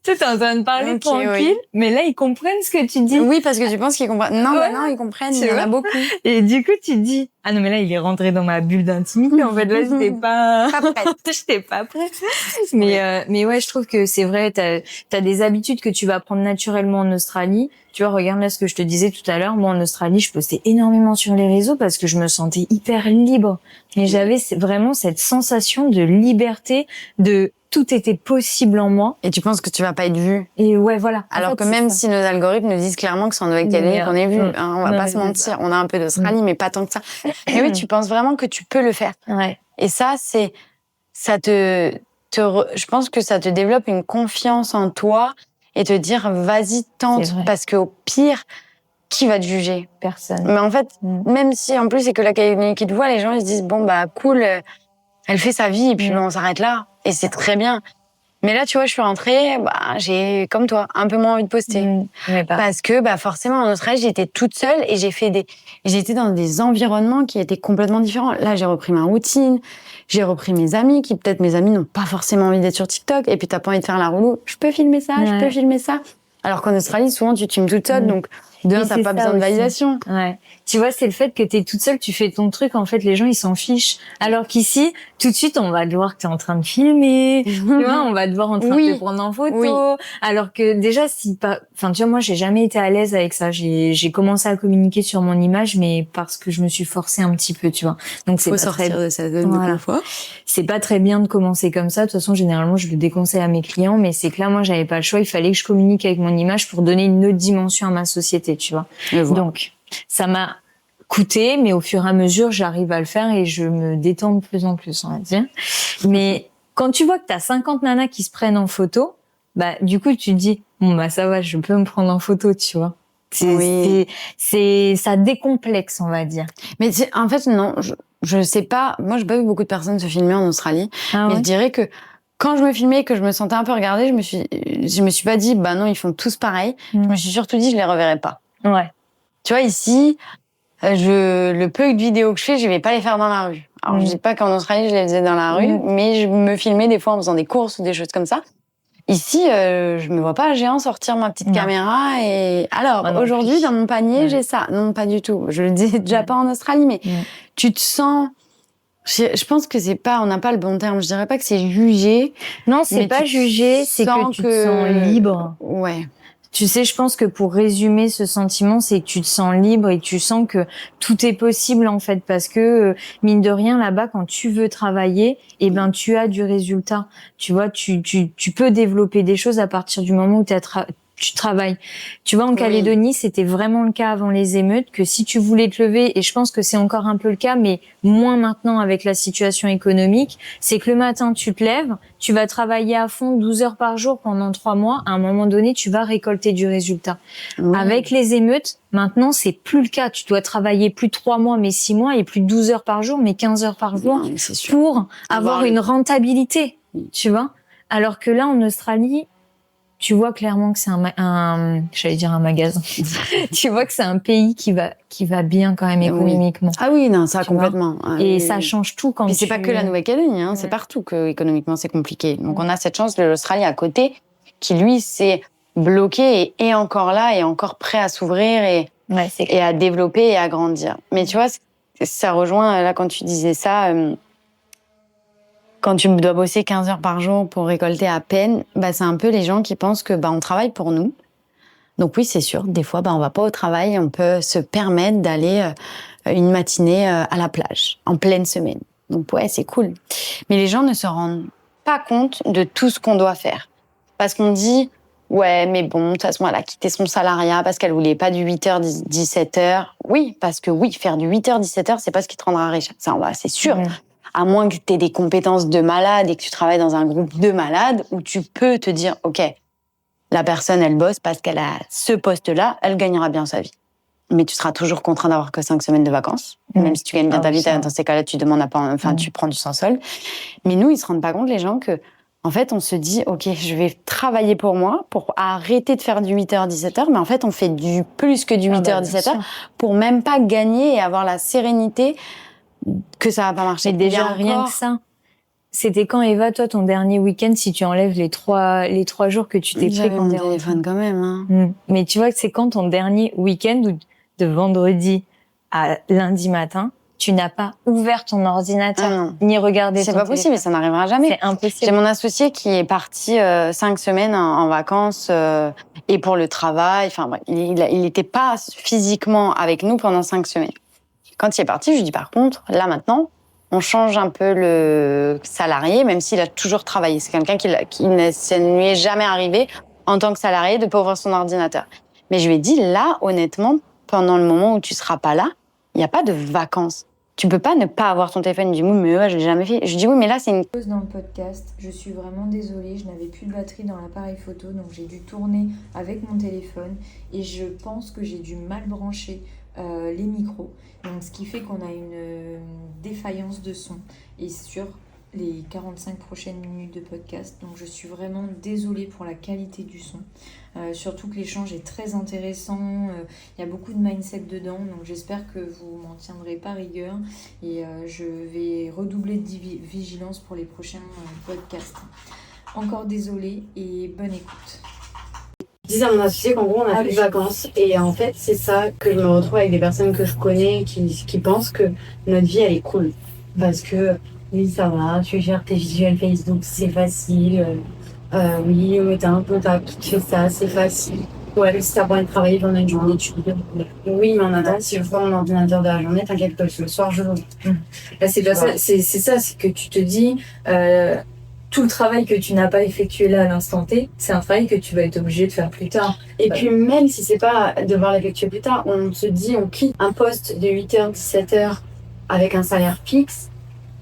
Tu sais, t'es en train de parler tranquille, mais là, ils comprennent ce que tu dis. Oui, parce que tu penses qu'ils comprennent. Non, non, ils comprennent, il y en a beaucoup. Et du coup, tu te dis, ah non, mais là, il est rentré dans ma bulle d'intimité. En fait, là, j'étais pas prête. J'étais pas prête. Mais ouais, je trouve que c'est vrai, t'as des habitudes que tu vas prendre naturellement en Australie. Tu vois, regarde là ce que je te disais tout à l'heure. Moi, en Australie, je postais énormément sur les réseaux parce que je me sentais hyper libre. Et j'avais vraiment cette sensation de liberté, de tout était possible en moi. Et tu penses que tu vas pas être vue. Et ouais, voilà. Alors que même si nos algorithmes nous disent clairement que c'est en Nouvelle-Calédonie qu'on est vu, on va pas se mentir. On a un peu d'Australie, mais pas tant que ça. Mais oui, tu penses vraiment que tu peux le faire. Ouais. Et ça, je pense que ça te développe une confiance en toi et te dire, vas-y, tente. Parce qu'au pire, qui va te juger? Personne. Mais en fait, même si en plus c'est que la Calédonie qui te voit, les gens ils se disent, bon, cool, elle fait sa vie et puis on s'arrête là. Et c'est très bien. Mais là, tu vois, je suis rentrée, j'ai, comme toi, un peu moins envie de poster. Parce que, forcément, en Australie, j'étais toute seule et j'étais dans des environnements qui étaient complètement différents. Là, j'ai repris ma routine, j'ai repris mes amis, peut-être mes amis n'ont pas forcément envie d'être sur TikTok, et puis t'as pas envie de faire la roulou. Je peux filmer ça, je peux filmer ça. Alors qu'en Australie, souvent, tu filmes toute seule, donc, t'as pas besoin de validation. Ouais. Tu vois, c'est le fait que t'es toute seule, tu fais ton truc, en fait, les gens, ils s'en fichent. Alors qu'ici, tout de suite, on va te voir que t'es en train de filmer, tu vois, on va te voir en train de te prendre en photo. Alors que déjà, tu vois, moi, j'ai jamais été à l'aise avec ça. J'ai commencé à communiquer sur mon image, mais parce que je me suis forcée un petit peu, tu vois. Donc, c'est pas sortir de sa zone de confort. C'est pas très bien de commencer comme ça. De toute façon, généralement, je le déconseille à mes clients, mais c'est que là, moi, j'avais pas le choix. Il fallait que je communique avec mon image pour donner une autre dimension à ma société, tu vois. Donc, ça m'a coûté, mais au fur et à mesure, j'arrive à le faire et je me détends de plus en plus, on va dire. Mais quand tu vois que t'as 50 nanas qui se prennent en photo, bah, du coup, tu te dis, bon, bah, ça va, je peux me prendre en photo, tu vois. Ça décomplexe, on va dire. Mais en fait, non, je sais pas. Moi, j'ai pas vu beaucoup de personnes se filmer en Australie. Ah mais ouais. je dirais que quand je me filmais et que je me sentais un peu regardée, je me suis pas dit, bah non, ils font tous pareil. Je me suis surtout dit, je les reverrai pas. Ouais. Tu vois, ici, le peu de vidéos que je fais, je vais pas les faire dans la rue. Alors, je dis pas qu'en Australie, je les faisais dans la rue, mais je me filmais des fois en faisant des courses ou des choses comme ça. Ici, je me vois pas géant sortir ma petite caméra et alors aujourd'hui dans mon panier j'ai ça. Non, pas du tout. Je le dis déjà pas en Australie, mais tu te sens. Je pense que c'est pas, on n'a pas le bon terme. Je dirais pas que c'est jugé. Non, c'est pas jugé, c'est que tu te sens libre. Ouais. Tu sais, je pense que pour résumer ce sentiment, c'est que tu te sens libre et tu sens que tout est possible en fait, parce que mine de rien là-bas, quand tu veux travailler, eh ben tu as du résultat. Tu vois, tu peux développer des choses à partir du moment où tu travailles. Tu vois, en Calédonie, c'était vraiment le cas avant les émeutes, que si tu voulais te lever, et je pense que c'est encore un peu le cas, mais moins maintenant avec la situation économique, c'est que le matin, tu te lèves, tu vas travailler à fond 12 heures par jour pendant 3 mois, à un moment donné, tu vas récolter du résultat. Avec les émeutes, maintenant, c'est plus le cas. Tu dois travailler plus de 3 mois, mais 6 mois, et plus de 12 heures par jour, mais 15 heures par jour, pour avoir une rentabilité, tu vois. Alors que là, en Australie, tu vois clairement que c'est j'allais dire un magasin. Tu vois que c'est un pays qui va bien quand même économiquement. Ah oui, non, ça complètement. Et ça change tout quand c'est pas que la Nouvelle-Calédonie, hein, c'est partout que économiquement c'est compliqué. Donc on a cette chance de l'Australie à côté, qui lui s'est bloqué et est encore là et encore prêt à s'ouvrir et à développer et à grandir. Mais tu vois, ça rejoint là quand tu disais ça. Quand tu dois bosser 15 heures par jour pour récolter à peine, bah, c'est un peu les gens qui pensent que, bah, on travaille pour nous. Donc oui, c'est sûr, des fois, bah, on va pas au travail, on peut se permettre d'aller une matinée à la plage, en pleine semaine. Donc ouais, c'est cool. Mais les gens ne se rendent pas compte de tout ce qu'on doit faire. Parce qu'on dit, ouais, mais bon, de toute façon, elle a quitté son salariat parce qu'elle voulait pas du 8h, 17h. Oui, parce que oui, faire du 8h, 17h, c'est pas ce qui te rendra riche. Ça, c'est sûr. À moins que tu aies des compétences de malade et que tu travailles dans un groupe de malades où tu peux te dire, OK, la personne, elle bosse parce qu'elle a ce poste-là, elle gagnera bien sa vie. Mais tu seras toujours contraint d'avoir que 5 semaines de vacances. Même si tu gagnes bien ta vie, dans ces cas-là, tu demandes tu prends du sans-solde. Mais nous, ils se rendent pas compte, les gens, que, en fait, on se dit, OK, je vais travailler pour moi, pour arrêter de faire du 8h, 17h, mais en fait, on fait du plus que du 8h, 17h pour même pas gagner et avoir la sérénité que ça va pas marcher. Mais déjà, rien que ça. C'était quand, Eva, toi, ton dernier week-end, si tu enlèves les trois jours que tu t'es pris quand t'es téléphone quand même, hein. Mais tu vois que c'est quand ton dernier week-end, de vendredi à lundi matin, tu n'as pas ouvert ton ordinateur, ni regardé ton téléphone. C'est pas possible, ça n'arrivera jamais. C'est impossible. J'ai mon associé qui est parti 5 semaines en vacances et pour le travail. Enfin, bref, il était pas physiquement avec nous pendant 5 semaines. Quand il est parti, je lui dis par contre, là maintenant, on change un peu le salarié, même s'il a toujours travaillé. C'est quelqu'un qui ne lui est jamais arrivé en tant que salarié de pas ouvrir son ordinateur. Mais je lui ai dit, là, honnêtement, pendant le moment où tu seras pas là, il n'y a pas de vacances. Tu peux pas ne pas avoir ton téléphone. Il dit, oui, mais ouais, je l'ai jamais fait. Je dis, oui, mais là, c'est une pause dans le podcast. Je suis vraiment désolée, je n'avais plus de batterie dans l'appareil photo, donc j'ai dû tourner avec mon téléphone et je pense que j'ai dû mal brancher les micros. Donc, ce qui fait qu'on a une défaillance de son et sur les 45 prochaines minutes de podcast. Donc, je suis vraiment désolée pour la qualité du son. Surtout que l'échange est très intéressant. Il y a beaucoup de mindset dedans. Donc, j'espère que vous m'en tiendrez pas rigueur. Et je vais redoubler de vigilance pour les prochains podcasts. Encore désolée et bonne écoute. Je disais à mon associé qu'en gros on a plus de vacances et en fait c'est ça que je me retrouve avec des personnes que je connais qui pensent que notre vie elle est cool parce que oui ça va, tu gères tes visuels Facebook c'est facile, oui mais t'as un contact qui te fait ça c'est facile, ouais mais si t'as pas envie de travailler pendant une journée tu peux oui mais en attendant si je prends mon ordinateur de la journée t'inquiète pas le soir je l'ouvre. Là c'est ça, c'est que tu te dis tout le travail que tu n'as pas effectué là à l'instant T, c'est un travail que tu vas être obligé de faire plus tard. Et puis même si c'est pas devoir l'effectuer plus tard, on se dit on quitte un poste de 8h, 17h avec un salaire fixe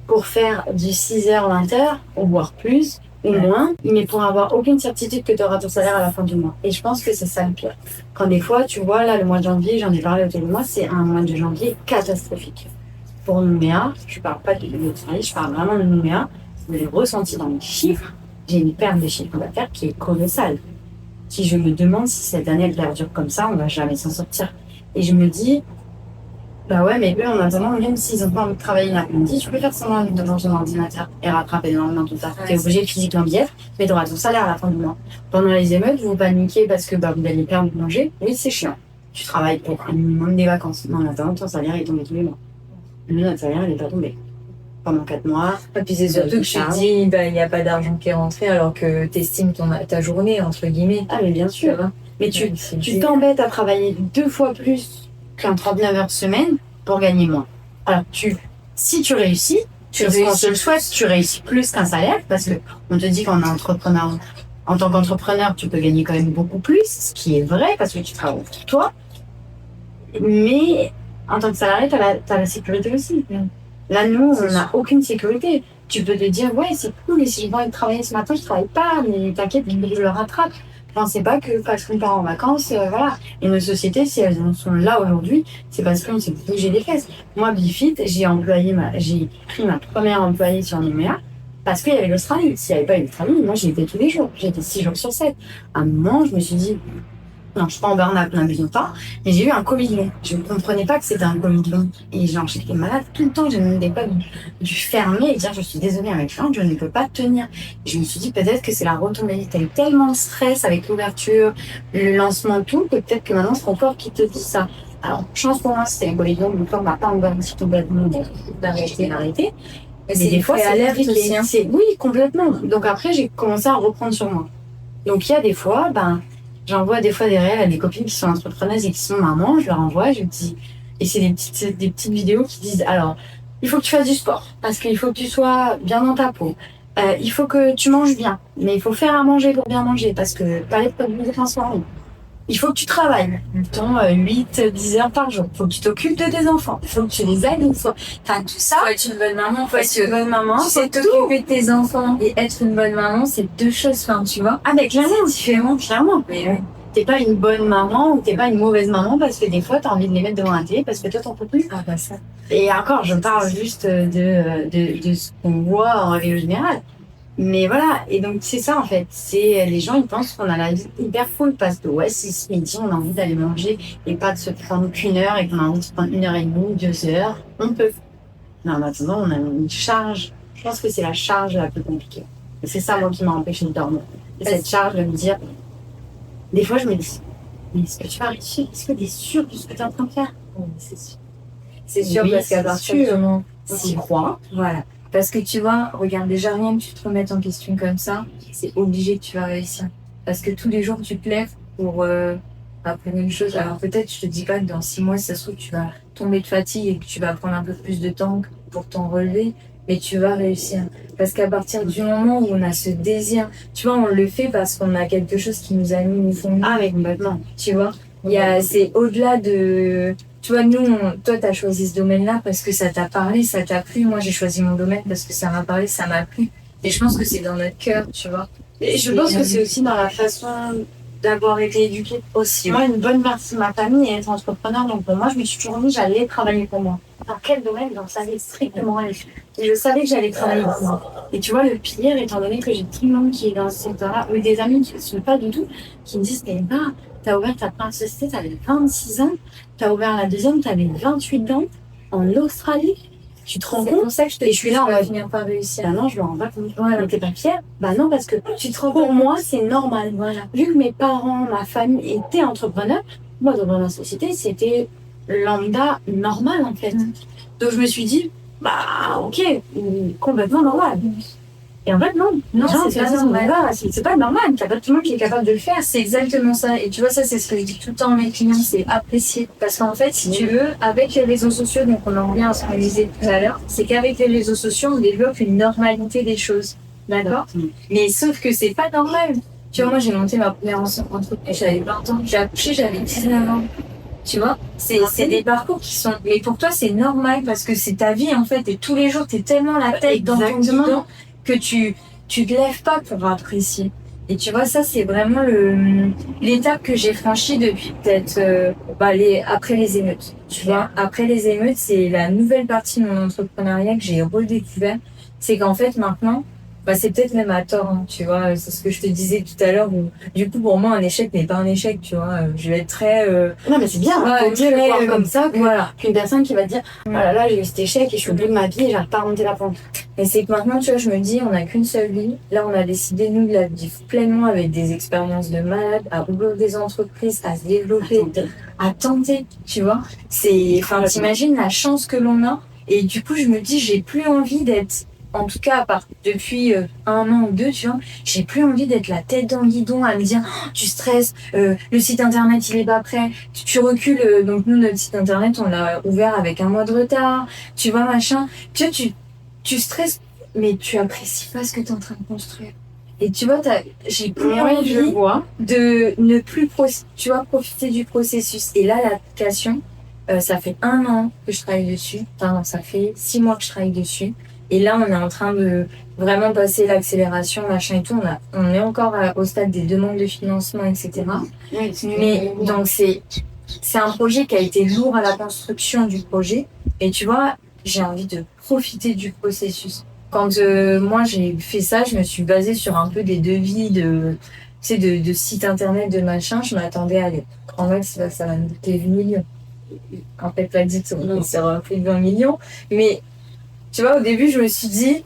pour faire du 6h, 20h, ou voire plus, ou moins, mais pour avoir aucune certitude que tu auras ton salaire à la fin du mois. Et je pense que c'est ça le pire. Quand des fois, tu vois, là, le mois de janvier, j'en ai parlé autour de moi, c'est un mois de janvier catastrophique. Pour Nouméa, je parle pas de l'Australie, je parle vraiment de Nouméa. Je l'ai ressenti dans mes chiffres. J'ai une perte de chiffre d'affaires qui est colossale. Si je me demande si cette année elle perdure comme ça, on va jamais s'en sortir. Et je me dis, bah ouais, mais eux, en attendant, même s'ils ont pas envie de travailler l'après-midi, tu peux faire semblant devant ton ordinateur et rattraper le lendemain tout ça. T'es obligé physiquement d'y être, mais t'auras ton salaire à la fin du mois. Pendant les émeutes, vous paniquez parce que vous allez perdre le manger. Oui, c'est chiant. Tu travailles pour un minimum des vacances. Mais en attendant, ton salaire est tombé tous les mois. Lui, notre salaire, il n'est pas tombé. Pendant 4 mois. Et puis c'est surtout que tu te dis, bah, il n'y a pas d'argent qui est rentré alors que tu estimes ta journée, entre guillemets. Ah, mais bien sûr. Mais tu t'embêtes à travailler 2 fois plus qu'un 39 heures semaine pour gagner moins. Alors, si tu réussis, ce qu'on te le souhaite, tu réussis plus qu'un salaire parce que on te dit qu'en entrepreneur, en tant qu'entrepreneur, tu peux gagner quand même beaucoup plus, ce qui est vrai parce que tu travailles pour toi. Mais en tant que salarié, t'as la sécurité aussi. Là, nous, on n'a aucune sécurité. Tu peux te dire, ouais, c'est cool, et si j'ai envie de travailler ce matin, je travaille pas, mais t'inquiète, je le rattrape. Je pensais pas que parce qu'on part en vacances, voilà. Et nos sociétés, si elles en sont là aujourd'hui, c'est parce qu'on s'est bougé les fesses. Moi, Bifit, j'ai pris ma première employée sur Nouméa parce qu'il y avait l'Australie. S'il n'y avait pas l'Australie, moi, j'y étais tous les jours. J'étais 6 jours sur 7. À un moment, je me suis dit, non, je suis pas en burn-out, n'abusons pas, mais j'ai eu un Covid long. Je ne comprenais pas que c'était un Covid long. Et genre, j'étais malade tout le temps, je n'avais pas dû fermer et dire, je suis désolée avec Franck, je ne peux pas tenir. Et je me suis dit, peut-être que c'est la retombée. T'as eu tellement de stress avec l'ouverture, le lancement, tout, que peut-être que maintenant, c'est ton corps qui te dit ça. Alors, chance pour moi, c'était un Covid long, mon corps m'a pas envahi complètement d'arrêter. Mais des fois, c'est alerte aussi, hein. Oui, complètement. Donc après, j'ai commencé à reprendre sur moi. Donc il y a des fois, j'envoie des fois des réels à des copines qui sont entrepreneuses et qui sont mamans, je leur envoie, je dis, et c'est des petites vidéos qui disent, alors, il faut que tu fasses du sport, parce qu'il faut que tu sois bien dans ta peau, il faut que tu manges bien, mais il faut faire à manger pour bien manger, parce que pas les produits de transformés. Il faut que tu travailles, ton 8-10 heures par jour. Il faut que tu t'occupes de tes enfants. Il faut que tu les aides une fois. Enfin, tout ça. Faut être une bonne maman. Faut être une bonne maman. C'est t'occuper de tes enfants et être une bonne maman, c'est 2 choses, enfin, tu vois. Ah, mais clairement. Mais oui. T'es pas une bonne maman ou t'es pas une mauvaise maman parce que des fois t'as envie de les mettre devant la télé parce que toi t'en peux plus. Ah, bah ça. Et encore, je parle juste de ce qu'on voit en règle générale. Mais voilà, et donc c'est ça en fait, c'est les gens ils pensent qu'on a la vie hyper cool parce que ouais, si ce midi on a envie d'aller manger et pas de se prendre qu'une heure et qu'on a envie de se prendre 1h30, 2 heures, on peut. Non, en attendant, on a une charge, je pense que c'est la charge la plus compliquée. Et c'est ça moi qui m'a empêché de dormir. Et cette charge de me dire, des fois je me dis, mais est-ce que tu vas réussir? Est-ce que tu es sûr de ce que tu es en train de faire? Oui, c'est sûr. C'est sûr Oui, parce qu'à partir du moment on s'y croit. Voilà. Parce que tu vois, regarde, déjà rien que tu te remettes en question comme ça, c'est obligé que tu vas réussir. Parce que tous les jours, tu te lèves pour apprendre une chose. Alors peut-être, je te dis pas que dans 6 mois, si ça se trouve, tu vas tomber de fatigue et que tu vas prendre un peu plus de temps pour t'en relever, mais tu vas réussir. Parce qu'à partir du moment où on a ce désir, tu vois, on le fait parce qu'on a quelque chose qui nous anime au fond de nous. Ah, mais complètement. Tu vois, c'est au-delà de... Tu vois, nous, toi, t'as choisi ce domaine-là parce que ça t'a parlé, ça t'a plu. Moi, j'ai choisi mon domaine parce que ça m'a parlé, ça m'a plu. Et je pense que c'est dans notre cœur, tu vois. Et je pense que c'est aussi dans la façon d'avoir été éduquée aussi. Moi, une bonne partie de ma famille est entrepreneur, donc pour moi, je me suis toujours dit j'allais travailler pour moi. Dans quel domaine? J'en savais strictement rien. Et je savais que j'allais travailler pour moi. Et tu vois, le pire, étant donné que j'ai tout le monde qui est dans ce secteur-là, ou des amis qui ne sont pas du tout, qui me disent t'as ouvert ta première société, t'avais 26 ans, t'as ouvert la deuxième, t'avais 28 ans, en Australie. Tu te rends compte? C'est pour ça que je te dis, je suis là, on va finir par réussir. Bah non, je me rends pas compte. Voilà. T'es pas fière? Bah non, parce que tu te rends pour moi, c'est normal. Voilà. Vu que mes parents, ma famille étaient entrepreneurs, moi, dans la société, c'était lambda normal, en fait. Donc, je me suis dit, bah, ok, complètement normal. Et en fait, non, c'est pas normal. C'est pas normal. T'as pas tout le monde qui est capable de le faire. C'est exactement ça. Et tu vois, ça, c'est ce que je dis tout le temps à mes clients, c'est apprécier. Parce qu'en fait, si tu veux, avec les réseaux sociaux, donc on en revient à ce qu'on disait tout à l'heure, c'est qu'avec les réseaux sociaux, on développe une normalité des choses. D'accord. Mais sauf que c'est pas normal. Tu vois, moi, j'ai monté ma première entreprise, j'avais 20 ans. J'ai accouché, j'avais 19 ans. Tu vois, c'est des parcours qui sont... Mais pour toi, c'est normal parce que c'est ta vie, en fait. Et tous les jours, t'es tellement la tête dans ton guidon que tu te lèves pas pour apprécier. Et tu vois, ça, c'est vraiment l'étape que j'ai franchie depuis peut-être après les émeutes. Tu vois, après les émeutes, c'est la nouvelle partie de mon entrepreneuriat que j'ai redécouvert. C'est qu'en fait, maintenant, c'est peut-être même à tort, hein, tu vois, c'est ce que je te disais tout à l'heure, où, du coup, pour moi, un échec n'est pas un échec, tu vois, je vais être très... Non, mais c'est bien, faut dire le voir comme ça, qu'une personne qui va te dire, oh là là, j'ai eu cet échec et je suis au bout de ma vie et j'arrive pas à remonter la pente. Et c'est que maintenant, tu vois, je me dis, on n'a qu'une seule vie. Là, on a décidé, nous, de la vivre pleinement avec des expériences de malade, à ouvrir des entreprises, à se développer, à tenter, tu vois. T'imagines la chance que l'on a. Et du coup, je me dis, j'ai plus envie d'être... En tout cas, à part depuis 1 an ou 2, tu vois, j'ai plus envie d'être la tête dans le guidon à me dire tu stresses, le site internet il est pas prêt, tu recules. Donc nous, notre site internet, on l'a ouvert avec 1 mois de retard, tu vois, machin. Tu vois, tu stresses, mais tu apprécies pas ce que tu es en train de construire. Et tu vois, j'ai plus envie de ne plus profiter du processus. Et là, l'application, ça fait 1 an que je travaille dessus. Pardon, ça fait 6 mois que je travaille dessus. Et là, on est en train de vraiment passer l'accélération, machin et tout. On est encore au stade des demandes de financement, etc. Mais donc, c'est un projet qui a été lourd à la construction du projet. Et tu vois, j'ai envie de profiter du processus. Quand moi, j'ai fait ça, je me suis basée sur un peu des devis de sites internet, de machin. Je m'attendais à en fait, ça va me coûter 8 millions. En fait, pas du tout. Non, ça aura pris 20 millions. Mais tu vois, au début, je me suis dit,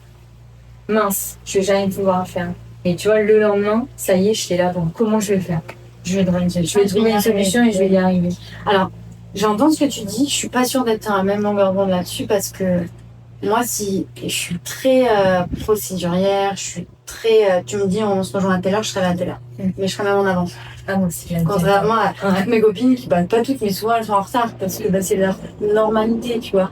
mince, je vais jamais pouvoir le faire. Et tu vois, le lendemain, ça y est, j'étais là, bon, comment je vais faire? Je vais trouver une solution et je vais y arriver. Alors, j'entends ce que tu dis, je suis pas sûre d'être à la même longueur d'onde là-dessus parce que moi, je suis très procédurière, je suis très... tu me dis, on se rejoint à telle heure, je serai là à telle heure. Mais je serai même en avance. Ah, moi aussi, contrairement à mes copines qui pas toutes, mais souvent elles sont en retard parce que c'est leur normalité, tu vois.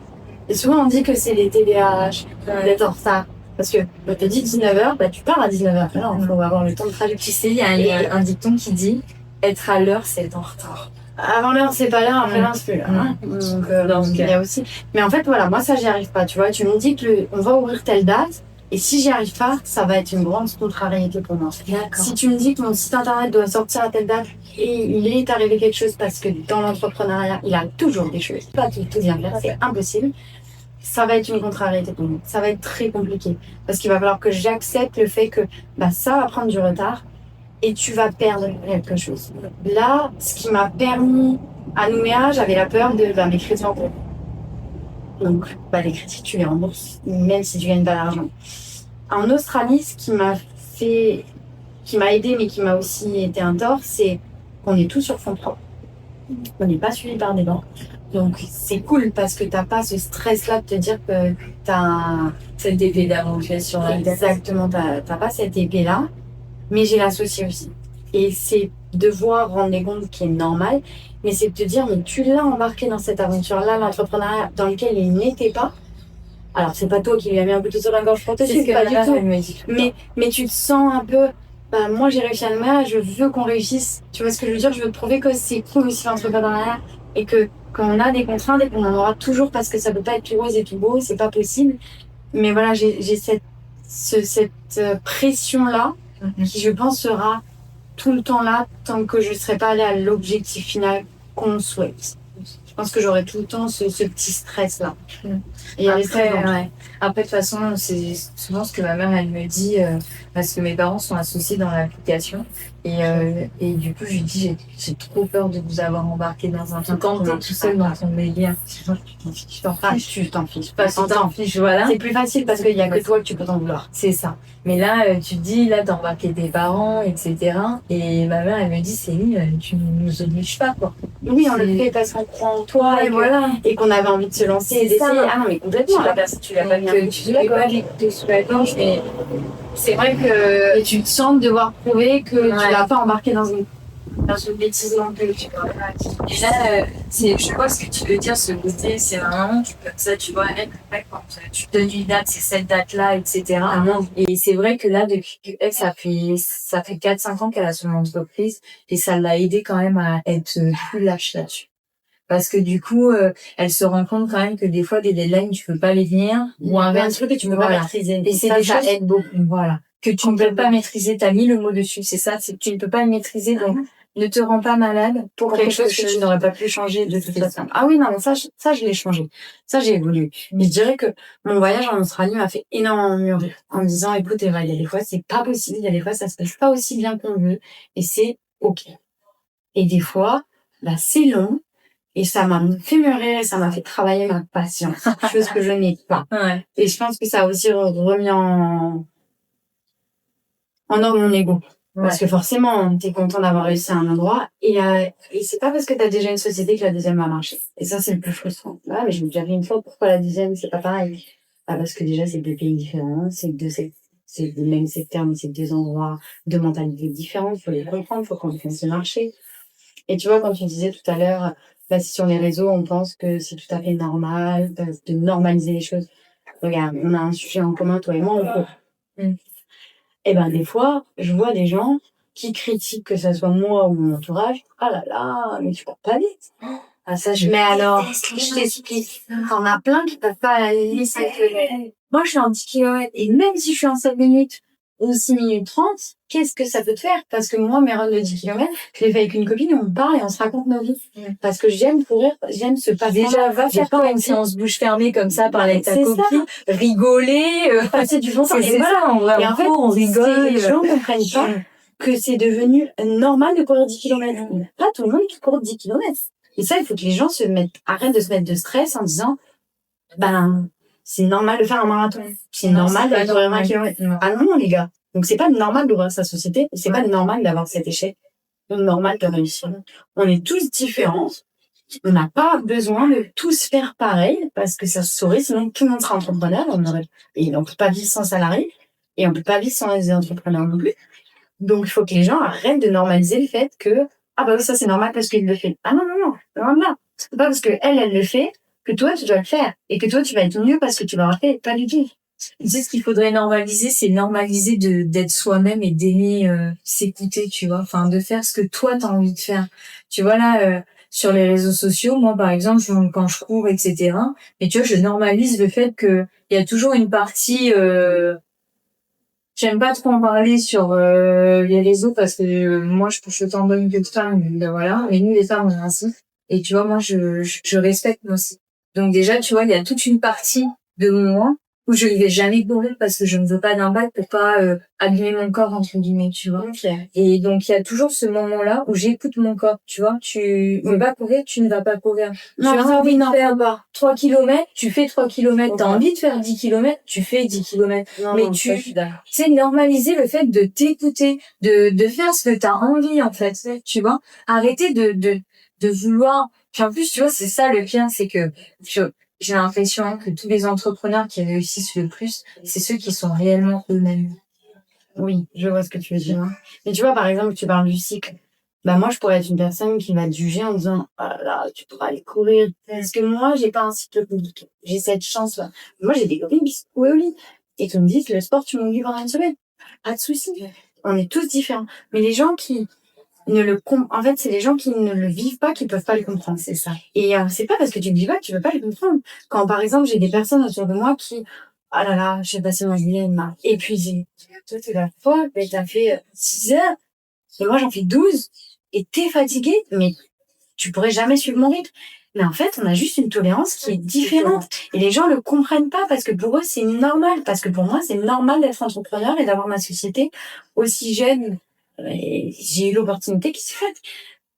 Et souvent on dit que c'est les TDAH d'être en retard. Parce que t'as dit 19h, tu pars à 19h. Là, il faut avoir le temps de trajet. Tu sais, il y a un dicton qui dit être à l'heure, c'est être en retard. Avant l'heure, c'est pas l'heure, après l'heure, c'est plus l'heure. Donc, il y a aussi. Mais en fait, voilà, moi, ça, j'y arrive pas. Tu vois, tu me dis on va ouvrir telle date. Et si j'y arrive pas, ça va être une grande contrariété pour moi. Si tu me dis que mon site internet doit sortir à telle date et il est arrivé quelque chose parce que dans l'entrepreneuriat, il arrive toujours des choses. Pas tout bien faire, c'est impossible. Ça va être une contrariété pour moi. Ça va être très compliqué. Parce qu'il va falloir que j'accepte le fait que ça va prendre du retard et tu vas perdre quelque chose. Là, ce qui m'a permis à Nouméa, j'avais la peur de mes crédits en cours. Donc, les crédits, tu les rembourses, même si tu gagnes pas d'argent. En Australie, ce qui m'a aidé, mais qui m'a aussi été un tort, c'est qu'on est tous sur fonds propres. On n'est pas suivi par des banques. Donc, c'est cool parce que t'as pas ce stress-là de te dire que t'as cette épée d'Amoclès sur la tête. Exactement, t'as pas cette épée-là, mais j'ai l'associé aussi. Et c'est devoir rendre les comptes qui est normal, mais c'est de te dire, mais tu l'as embarqué dans cette aventure-là, l'entrepreneuriat dans lequel il n'était pas. Alors, c'est pas toi qui lui as mis un couteau sur la gorge pour te suivre, pas du tout. Mais tu te sens un peu, moi j'ai réussi à le faire, je veux qu'on réussisse. Tu vois ce que je veux dire? Je veux te prouver que c'est cool aussi l'entrepreneuriat et que quand on a des contraintes et qu'on en aura toujours parce que ça peut pas être tout rose et tout beau, c'est pas possible. Mais voilà, j'ai cette pression-là qui, je pense, sera tout le temps là tant que je serai pas allée à l'objectif final qu'on souhaite. Je pense que j'aurai tout le temps ce petit stress-là. Et après, de toute façon, c'est souvent ce que ma mère, elle me dit, parce que mes parents sont associés dans l'application. Et du coup, je lui dis, j'ai trop peur de vous avoir embarqué dans un truc. Quand t'es tout seul dans ton délire, tu t'en fiches. Voilà. C'est plus facile parce qu'il n'y a que toi que tu peux t'en vouloir. C'est ça. Mais là, tu te dis, là, t'as embarqué tes parents, etc. Et ma mère, elle me dit, Céline, tu ne nous obliges pas, quoi. Oui, on le fait parce qu'on croit en toi et qu'on avait envie de se lancer et d'essayer. Ah non, mais complètement. Tu l'as pas bien. Tu l'as pas l'écouter sous la gorge, mais c'est vrai que. Et tu te sens devoir prouver que tu l'as pas embarqué dans une dans une bêtise non plus, tu vois. Déjà, je vois ce que tu veux dire, ce côté, c'est vraiment, tu peux, ça, tu vois, elle, quand tu donnes une date, c'est cette date-là, etc. Et c'est vrai que là, depuis qu'elle, ça fait 4-5 ans qu'elle a son entreprise, et ça l'a aidé quand même à être plus lâche là-dessus. Parce que du coup, elle se rend compte quand même que des fois, des deadlines, tu peux pas les tenir, ou un truc que tu peux pas maîtriser. Et c'est des choses, aide beaucoup, voilà. Que tu ne peux pas maîtriser, t'as mis le mot dessus, c'est ça, c'est que tu ne peux pas le maîtriser, donc ne te rends pas malade pour quelque chose que tu n'aurais pas pu changer de toute façon. Ah oui, non, mais ça, je l'ai changé. Ça, j'ai évolué. Mais je dirais que mon voyage en Australie m'a fait énormément mûrir en me disant, écoute, Eva, il y a des fois, c'est pas possible, il y a des fois, ça se passe pas aussi bien qu'on veut, et c'est OK. Et des fois, bah, c'est long, et ça m'a fait mûrir, et ça m'a fait travailler ma patience, chose que je n'ai pas. Ouais. Et je pense que ça a aussi remis en ordre mon ego. Parce que forcément, t'es content d'avoir réussi à un endroit et c'est pas parce que t'as déjà une société que la deuxième va marcher. Et ça, c'est le plus frustrant. Ah, mais je me dis une fois, pourquoi la deuxième, c'est pas pareil? Ah, parce que déjà, c'est deux pays différents, c'est le même secteur, mais c'est deux endroits, deux mentalités différentes, faut les comprendre, faut comprendre ce marché. Et tu vois, quand tu disais tout à l'heure, bah, si sur les réseaux, on pense que c'est tout à fait normal de normaliser les choses. Regarde, on a un sujet en commun, toi et moi, on court. Et ben, des fois, je vois des gens qui critiquent, que ça soit moi ou mon entourage. Ah là là, mais tu cours pas vite. Ah, ça, mais alors, je t'explique. T'en as plein qui peuvent pas aller 5 km. Moi, je suis en 10 km. Et même si je suis en 7 minutes ou 6 minutes 30, qu'est-ce que ça peut te faire? Parce que moi, mes runs de 10 km, je les fais avec une copine et on parle et on se raconte nos vies. Parce que j'aime courir, j'aime ce passage. Déjà, va faire pas une séance bouche fermée comme ça, parler avec ta copine, rigoler, passer du bon temps. Et voilà, et en fait, on rigole. Les gens comprennent pas que c'est devenu normal de courir 10 km. Pas tout le monde qui court 10 km. Et ça, il faut que les gens arrêtent de se mettre de stress en disant, ben, c'est normal de faire un marathon. C'est normal de courir 20 km. Ah non, les gars. Donc, c'est pas normal d'ouvrir sa société. C'est pas normal d'avoir cet échec. C'est normal de réussir. On est tous différents. On n'a pas besoin de tous faire pareil parce que ça se saurait, sinon tout le monde sera entrepreneur. Et on peut pas vivre sans salarié et on peut pas vivre sans les entrepreneurs non plus. Donc, il faut que les gens arrêtent de normaliser le fait que, ah bah oui, ça c'est normal parce qu'il le fait. Ah non, non, non, non, non. C'est pas parce que elle le fait que toi tu dois le faire et que toi tu vas être mieux parce que tu l'auras fait. Pas du tout. Tu sais, ce qu'il faudrait normaliser, c'est normaliser d'être soi-même et d'aimer s'écouter, tu vois. Enfin, de faire ce que toi t'as envie de faire. Tu vois là, sur les réseaux sociaux, moi par exemple, quand je cours, etc. Mais tu vois, je normalise le fait que il y a toujours une partie. J'aime pas trop en parler sur les réseaux parce que moi je t'en donne que de femmes, voilà. Et nous les femmes on est ainsi. Et tu vois, moi je respecte moi aussi. Donc déjà, tu vois, il y a toute une partie de moi où je ne vais jamais courir parce que je ne veux pas d'impact pour pas abîmer mon corps entre guillemets, tu vois. Okay. Et donc il y a toujours ce moment-là où j'écoute mon corps, tu vois. Tu veux pas courir, tu ne vas pas courir. Non, tu as envie de faire 3 km, tu fais 3 km. T'as envie de faire 10 km, tu fais 10 km. Mais tu sais, normaliser le fait de t'écouter, de faire ce que t'as envie en fait, tu vois. Arrêter de vouloir. Puis en plus, tu vois, c'est ça le pire, c'est que j'ai l'impression que tous les entrepreneurs qui réussissent le plus, c'est ceux qui sont réellement eux-mêmes. Oui, je vois ce que tu veux dire. Mais tu vois, par exemple, tu parles du cycle. Bah, moi, je pourrais être une personne qui va te juger en disant, ah là, tu pourras aller courir. Parce que moi, j'ai pas un cycle compliqué. J'ai cette chance-là. Moi, j'ai des copines qui se courent au lit. Et qui me disent, le sport, tu m'en dis pendant une semaine. Pas de souci. On est tous différents. Mais les gens qui en fait, c'est les gens qui ne le vivent pas qui peuvent pas le comprendre. C'est ça. Et c'est pas parce que tu le vis pas que tu veux pas le comprendre. Quand, par exemple, j'ai des personnes autour de moi qui, ah là là, j'ai passé ma journée, elle m'a épuisée. Toi, tu la fois, mais t'as fait 6 heures. Et moi, j'en fais 12. Et t'es fatigué, mais tu pourrais jamais suivre mon rythme. Mais en fait, on a juste une tolérance qui est différente. Et les gens le comprennent pas parce que pour eux, c'est normal. Parce que pour moi, c'est normal d'être entrepreneur et d'avoir ma société aussi jeune. Et j'ai eu l'opportunité qui s'est faite.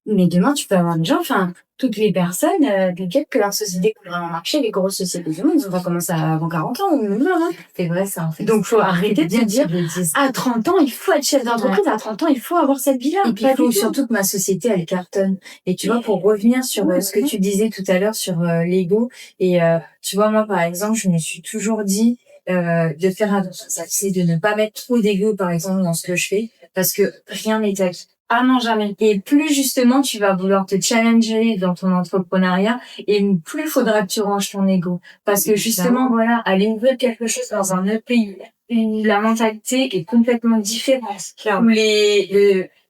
Mais demain, tu peux avoir des gens, enfin, toutes les personnes, t'inquiète que leur société pourrait en marché, les grosses sociétés du monde, ils ont pas commencé avant 40 ans ou même hein. C'est vrai, ça, en fait. Donc, faut arrêter de te dire, à 30 ans, il faut être chef d'entreprise, à 30 ans, il faut avoir cette vie-là. Et puis, il faut surtout que ma société, elle cartonne. Et tu vois, pour revenir sur ce que tu disais tout à l'heure sur l'ego, et tu vois, moi, par exemple, je me suis toujours dit de faire attention à ça, c'est de ne pas mettre trop d'ego, par exemple, dans ce que je fais, parce que rien n'est acquis. Ah non, jamais. Et plus justement tu vas vouloir te challenger dans ton entrepreneuriat, et plus faudra que tu ranges ton ego. Parce que justement, voilà, aller ouvrir quelque chose dans un autre pays, la mentalité est complètement différente. Ou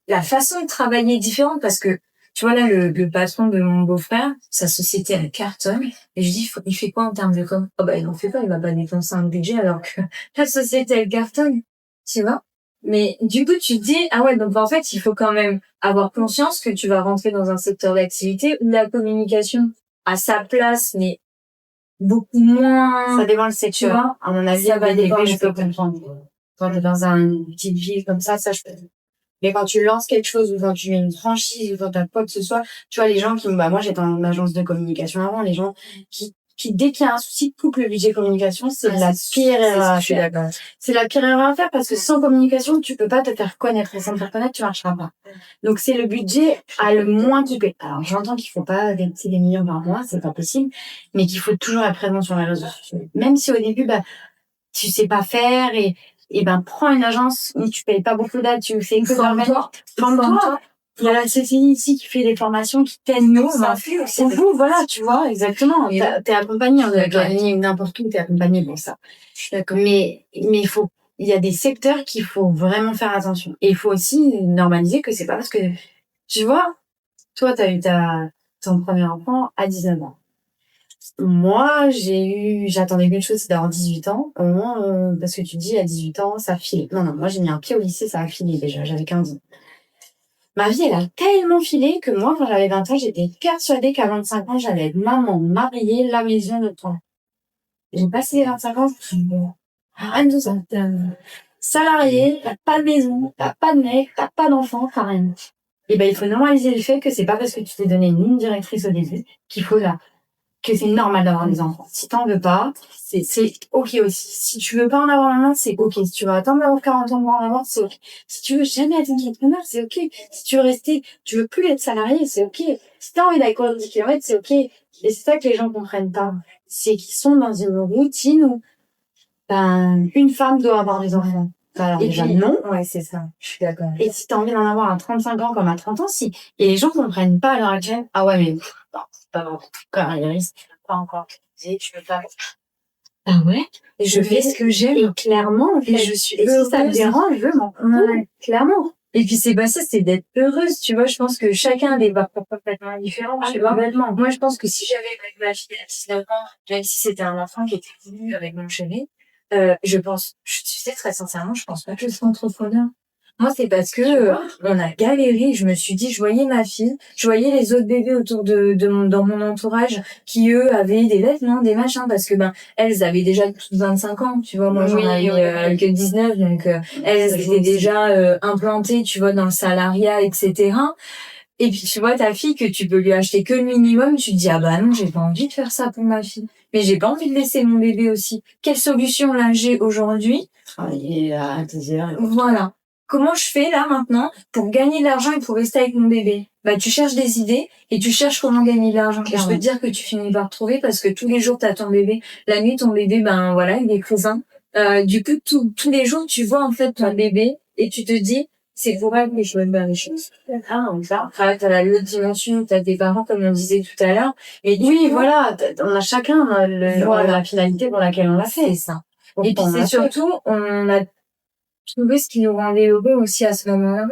la façon de travailler est différente, parce que tu vois là, le patron de mon beau-frère, sa société elle cartonne, et je dis, il fait quoi en termes de com? Oh bah il en fait pas, il va pas dépenser un budget alors que la société elle cartonne, tu vois. Mais du coup, tu te dis, ah ouais, donc en fait, il faut quand même avoir conscience que tu vas rentrer dans un secteur d'activité où la communication a sa place, mais beaucoup moins. Ça dépend le secteur. Tu vois, à mon avis, ça va dépendre je peux comprendre. Quand t'es dans une petite ville comme ça, je peux. Mais quand tu lances quelque chose, ou quand tu es une franchise, ou quand t'as quoi que ce soit, tu vois, les gens moi, j'étais en agence de communication avant, les gens dès qu'il y a un souci, coupent le budget communication, c'est la pire erreur à faire. C'est la pire erreur à faire parce que sans communication, tu peux pas te faire connaître. Et sans te faire connaître, tu marcheras pas. Donc, c'est le budget à le moins coupé. Alors, j'entends qu'il faut pas dépenser des millions par mois, c'est pas possible, mais qu'il faut toujours être présent sur les réseaux sociaux. Même si au début, tu sais pas faire et prends une agence où tu payes pas beaucoup d'aide, tu fais que forme-toi. Il y a la CCI ici qui fait des formations qui t'aident nous. Vous, voilà, tu vois, exactement. T'es accompagné en académie, n'importe où, t'es accompagné pour ça. D'accord. Mais il y a des secteurs qu'il faut vraiment faire attention. Et il faut aussi normaliser que c'est pas parce que, tu vois, toi, t'as eu ton premier enfant à 19 ans. Moi, j'attendais qu'une chose, c'est d'avoir 18 ans. Au moins, parce que tu dis, à 18 ans, ça file. Non, moi, j'ai mis un pied au lycée, ça a filé déjà. J'avais 15 ans. Ma vie, elle a tellement filé que moi, quand j'avais 20 ans, j'étais persuadée qu'à 25 ans, j'allais être maman, mariée, la maison, le temps. J'ai passé les 25 ans, je me suis dit, rien de ça. Salarié, t'as pas de maison, t'as pas de mec, t'as pas d'enfant, t'as rien. Et il faut normaliser le fait que c'est pas parce que tu t'es donné une ligne directrice au début qu'il faut que c'est normal d'avoir des enfants. Si t'en veux pas, c'est ok aussi. Si tu veux pas en avoir un, c'est ok. Si tu veux attendre d'avoir 40 ans pour en avoir, c'est ok. Si tu veux jamais être entrepreneur, c'est ok. Si tu veux plus être salarié, c'est ok. Si t'as envie d'aller courir 10 km, c'est ok. Et c'est ça que les gens comprennent pas. C'est qu'ils sont dans une routine où, une femme doit avoir des enfants. Alors, et déjà, non. Ouais, c'est ça. Je suis d'accord. Et si t'as envie d'en avoir à 35 ans comme à 30 ans, si. Et les gens comprennent pas à l'heure actuelle. Ah ouais, mais, non, c'est pas vraiment carriériste. Pas encore. Tu veux pas. Ah ouais? Et je fais ce que j'aime. Et clairement, et je suis heureuse. Si ça te dérange, je m'en fous. Ouais, clairement. Et puis c'est pas ça, c'est d'être heureuse, tu vois. Je pense que chacun a des parcours complètement différents, tu vois. Moi, je pense que si j'avais avec ma fille à 19 ans, même si c'était un enfant qui était venu avec mon chéri, tu sais, très sincèrement, je pense pas que je serais entrepreneur. Moi, c'est parce que on a galéré. Je me suis dit, je voyais ma fille, je voyais les autres bébés autour dans mon entourage qui eux avaient des vêtements, des machins, parce que elles avaient déjà toutes 25 ans, tu vois. Moi, j'en avais que 19, donc elles étaient déjà implantées, tu vois, dans le salariat, etc. Et puis tu vois ta fille que tu peux lui acheter que le minimum, tu te dis ah bah non, j'ai pas envie de faire ça pour ma fille. Mais j'ai pas envie de laisser mon bébé aussi. Quelle solution là j'ai aujourd'hui? Travailler à 10 heures. Voilà. Comment je fais là maintenant pour gagner de l'argent et pour rester avec mon bébé? Tu cherches des idées et tu cherches comment gagner de l'argent. Et je peux te dire que tu finis par trouver parce que tous les jours t'as ton bébé. La nuit ton bébé, il est présent. Du coup tous les jours tu vois en fait ton bébé et tu te dis c'est pour elle que je veux faire les choses. Ah, donc ça. Après, t'as l'autre dimension, t'as tes parents, comme on disait tout à l'heure. Et oui, voilà, on a chacun la finalité pour laquelle on l'a fait. C'est ça. Et puis c'est surtout, on a trouvé ce qui nous rendait heureux aussi à ce moment-là.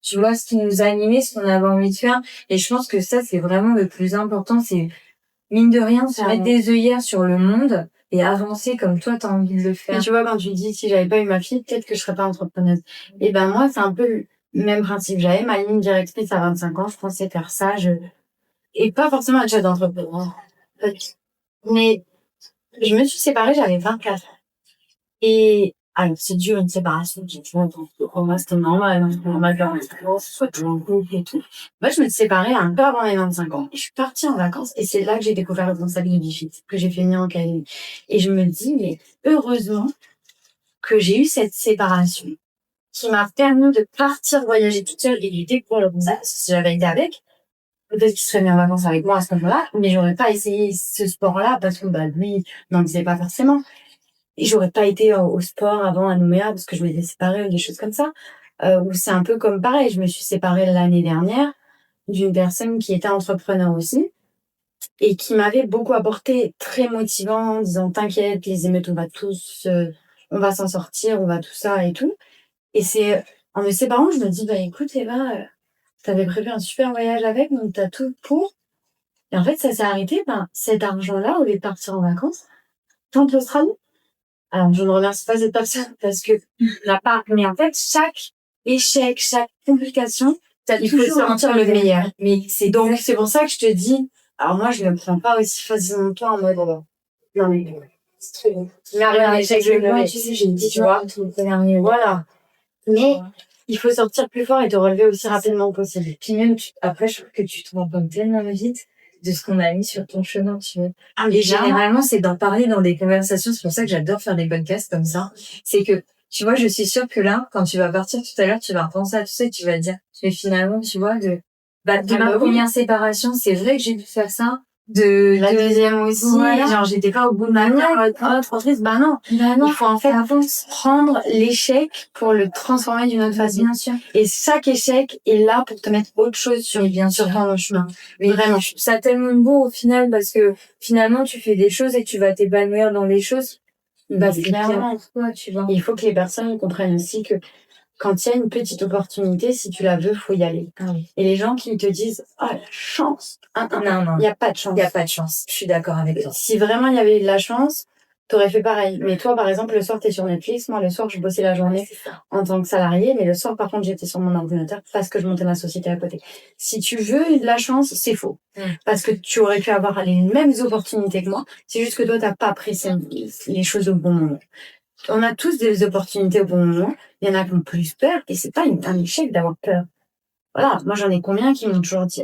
Tu vois, ce qui nous animait, ce qu'on avait envie de faire. Et je pense que ça, c'est vraiment le plus important. C'est, mine de rien, se mettre des œillères sur le monde et avancer comme toi, t'as envie de le faire. Et tu vois, quand tu dis, si j'avais pas eu ma fille, peut-être que je serais pas entrepreneuse. Et moi, c'est un peu le même principe. J'avais ma ligne directrice à 25 ans, je pensais faire ça, et pas forcément être chef d'entrepreneur. Mais, je me suis séparée, j'avais 24 ans. Et, alors, c'est dur, une séparation, tu vois, pour moi, c'était normal, soit tu en couple et tout. Moi, je me suis séparée un peu avant mes 25 ans. Et je suis partie en vacances, et c'est là que j'ai découvert le concept de Bifit, que j'ai fait venir en académie. Et je me dis, mais heureusement que j'ai eu cette séparation, qui m'a permis de partir voyager toute seule et de découvrir le concept. Si j'avais été avec, peut-être qu'il serait venu en vacances avec moi à ce moment-là, mais j'aurais pas essayé ce sport-là, parce que, lui, n'en disait pas forcément. Et j'aurais pas été au sport avant à Nouméa parce que je m'étais séparée ou des choses comme ça. où c'est un peu comme pareil. Je me suis séparée l'année dernière d'une personne qui était entrepreneur aussi et qui m'avait beaucoup apporté, très motivant, en disant t'inquiète, les émeutes, on va s'en sortir, on va tout ça et tout. Et c'est en me séparant, je me dis écoute Eva, t'avais prévu un super voyage avec, donc t'as tout pour. Et en fait, ça s'est arrêté. Cet argent-là, au lieu de partir en vacances, tente l'Australie. Alors, je ne remercie pas cette personne parce que mais en fait, chaque échec, chaque complication, il faut sortir le meilleur. Mais c'est pour ça que je te dis, alors moi, je ne me prends pas aussi facilement toi en mode, non, mais c'est trop bon. Mais un échec, je le mets. Tu sais, j'ai dit, tu vois. Voilà. Mais il faut sortir plus fort et te relever aussi rapidement possible. Puis même, après, je trouve que tu te rends compte tellement vite de ce qu'on a mis sur ton chemin, tu vois. Et généralement, c'est d'en parler dans des conversations. C'est pour ça que j'adore faire des podcasts comme ça. C'est que, tu vois, je suis sûre que là, quand tu vas partir tout à l'heure, tu vas repenser à tout ça et tu vas te dire, mais finalement, tu vois, de ma première séparation, c'est vrai que j'ai dû faire ça. La deuxième aussi, voilà. genre j'étais pas au bout de ma vie, trop triste. Non. Il faut en fait prendre l'échec pour le transformer d'une autre façon. Bien sûr. Et chaque échec est là pour te mettre autre chose sur ton chemin. Mais vraiment, ça tellement beau au final parce que finalement tu fais des choses et tu vas t'épanouir dans les choses. Clairement. Toi, tu vois. Il faut que les personnes comprennent aussi que quand il y a une petite opportunité, si tu la veux, faut y aller. Ah oui. Et les gens qui te disent, la chance. Non. Il y a pas de chance. Il y a pas de chance. Je suis d'accord avec toi. Si vraiment il y avait de la chance, t'aurais fait pareil. Mais toi, par exemple, le soir, t'es sur Netflix. Moi, le soir, je bossais la journée en tant que salarié. Mais le soir, par contre, j'étais sur mon ordinateur parce que je montais ma société à côté. Si tu veux de la chance, c'est faux. Parce que tu aurais pu avoir les mêmes opportunités que moi. C'est juste que toi, t'as pas pris les choses au bon moment. On a tous des opportunités au bon moment. Il y en a qui ont plus peur. Et c'est pas un échec d'avoir peur. Voilà. Moi, j'en ai combien qui m'ont toujours dit,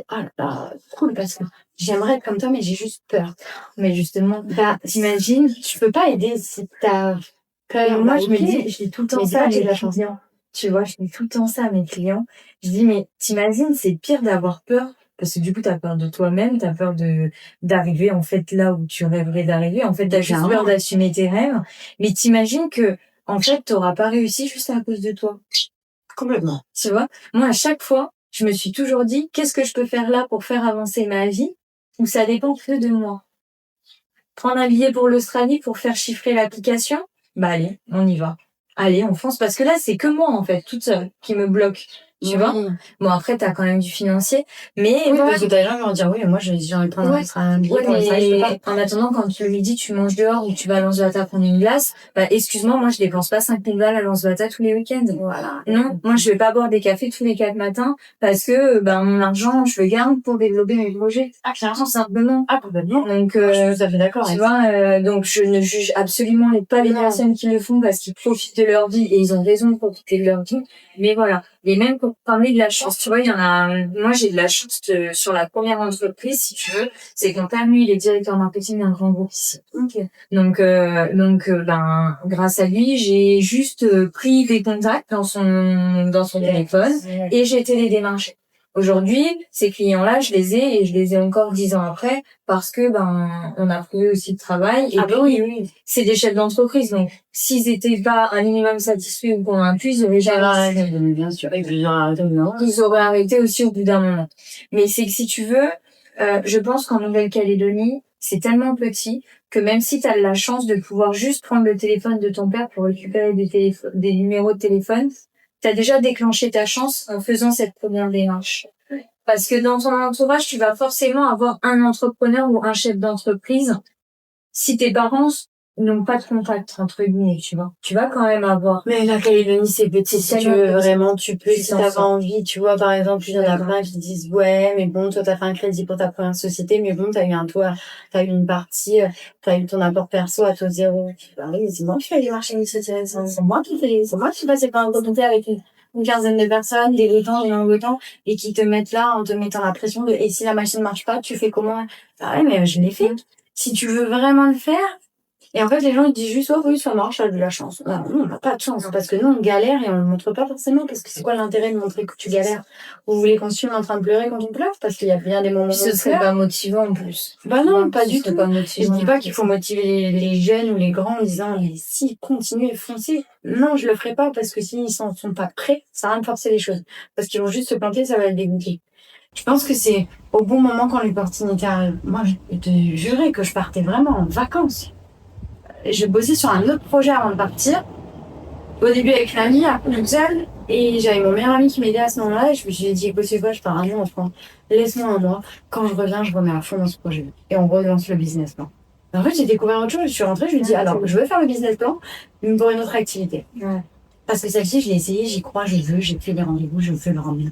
cool, parce que j'aimerais être comme toi, mais j'ai juste peur. Mais justement, t'imagines, tu peux pas aider si t'as peur. Moi, je me dis, je dis tout le temps ça à mes clients. Tu vois, je dis tout le temps ça à mes clients. Je dis, mais t'imagines, c'est pire d'avoir peur. Parce que du coup, t'as peur de toi-même, t'as peur d'arriver, en fait, là où tu rêverais d'arriver. En fait, t'as juste peur d'assumer tes rêves. Mais t'imagines que, en fait, t'auras pas réussi juste à cause de toi. Complètement. Tu vois? Moi, à chaque fois, je me suis toujours dit, qu'est-ce que je peux faire là pour faire avancer ma vie? Ou ça dépend que de moi. Prendre un billet pour l'Australie pour faire chiffrer l'application? Allez, on y va. Allez, on fonce. Parce que là, c'est que moi, en fait, toute seule, qui me bloque. Tu vois? Bon, après, t'as quand même du financier. Mais, parce que t'as les gens qui vont dire, oui, mais moi, j'ai envie de prendre un billet pour ça, je peux pas. En attendant, quand le midi, tu manges dehors ou tu vas à Lance-Bata prendre une glace, excuse-moi, moi, je dépense pas 5 000 balles à Lance-Bata tous les week-ends. Voilà. Non, moi, je vais pas boire des cafés tous les 4 matins parce que, mon argent, je le garde pour développer mes projets. Clairement. Simplement. Complètement. Donc, je suis tout à fait d'accord. Tu vois, donc, je ne juge absolument pas les personnes qui le font parce qu'ils profitent de leur vie et ils ont raison de profiter de leur vie. Mais voilà. Et même pour parler de la chance, tu vois, moi j'ai de la chance sur la première entreprise, si tu veux, c'est que mon père, lui, il est directeur marketing d'un grand groupe ici. Donc, grâce à lui, j'ai juste pris des contacts dans son téléphone et j'ai été les démarcher. Aujourd'hui, ces clients-là, je les ai et je les ai encore 10 ans après parce que on a trouvé aussi de travail et puis c'est des chefs d'entreprise, donc s'ils étaient pas un minimum satisfaits ou convaincus, ils auraient jamais bien sûr. ils auraient arrêté aussi au bout d'un moment. Mais c'est que si tu veux, je pense qu'en Nouvelle-Calédonie, c'est tellement petit que même si tu as la chance de pouvoir juste prendre le téléphone de ton père pour récupérer des numéros de téléphone, t'as déjà déclenché ta chance en faisant cette première démarche. Parce que dans ton entourage, tu vas forcément avoir un entrepreneur ou un chef d'entreprise. Si tes parents n'ont pas de contact, entre guillemets, tu vois. Tu vas quand même avoir. Mais la Calédonie, c'est petit. Si tu veux vraiment, tu peux, si t'as pas envie. Tu vois, par exemple, il y en a plein qui disent, ouais, mais bon, toi, t'as fait un crédit pour ta première société, mais bon, t'as eu un toit, t'as eu une partie, t'as eu ton apport perso à taux zéro. Oui, c'est moi qui fais aller marcher une société. C'est moi qui suis passée par un comité avec une quinzaine de personnes, des votants, et qui te mettent là en te mettant la pression de, et si la machine marche pas, tu fais comment? Ouais, mais je l'ai fait. Si tu veux vraiment le faire, Et en fait, les gens, ils disent juste, oh oui, ça marche, t'as de la chance. Non, on n'a pas de chance, parce que nous, on galère et on le montre pas forcément, parce que c'est quoi l'intérêt de montrer que tu galères? Vous voulez qu'on se filme en train de pleurer quand on pleure? Parce qu'il y a bien des moments où Ce on serait pleure. pas motivant en plus. Bah non, pas Ce du serait tout. pas Je motivant. dis pas qu'il faut motiver les jeunes ou les grands en disant, mais si, continuez, foncez. Non, je le ferai pas, parce que s'ils s'en sont pas prêts, ça sert à rien de forcer les choses. Parce qu'ils vont juste se planter, ça va les dégoûter. Je pense que c'est au bon moment quand l'opportunité arrive. Moi, je te jurais que je partais vraiment en vacances. Je bossais sur un autre projet avant de partir. Au début avec une amie, après toute seule. Et j'avais mon meilleur ami qui m'aidait à ce moment-là. Et je me suis dit, écoute, c'est quoi, je pars un mois en France. Laisse-moi un mois. Quand je reviens, je remets à fond dans ce projet. Et on relance le business plan. En fait, j'ai découvert autre chose. Je suis rentrée, je lui ai dit, alors, je veux faire le business plan, mais pour une autre activité. Ouais. Parce que celle-ci, je l'ai essayée, j'y crois, je veux, j'ai fait les rendez-vous, je veux le rendre bien.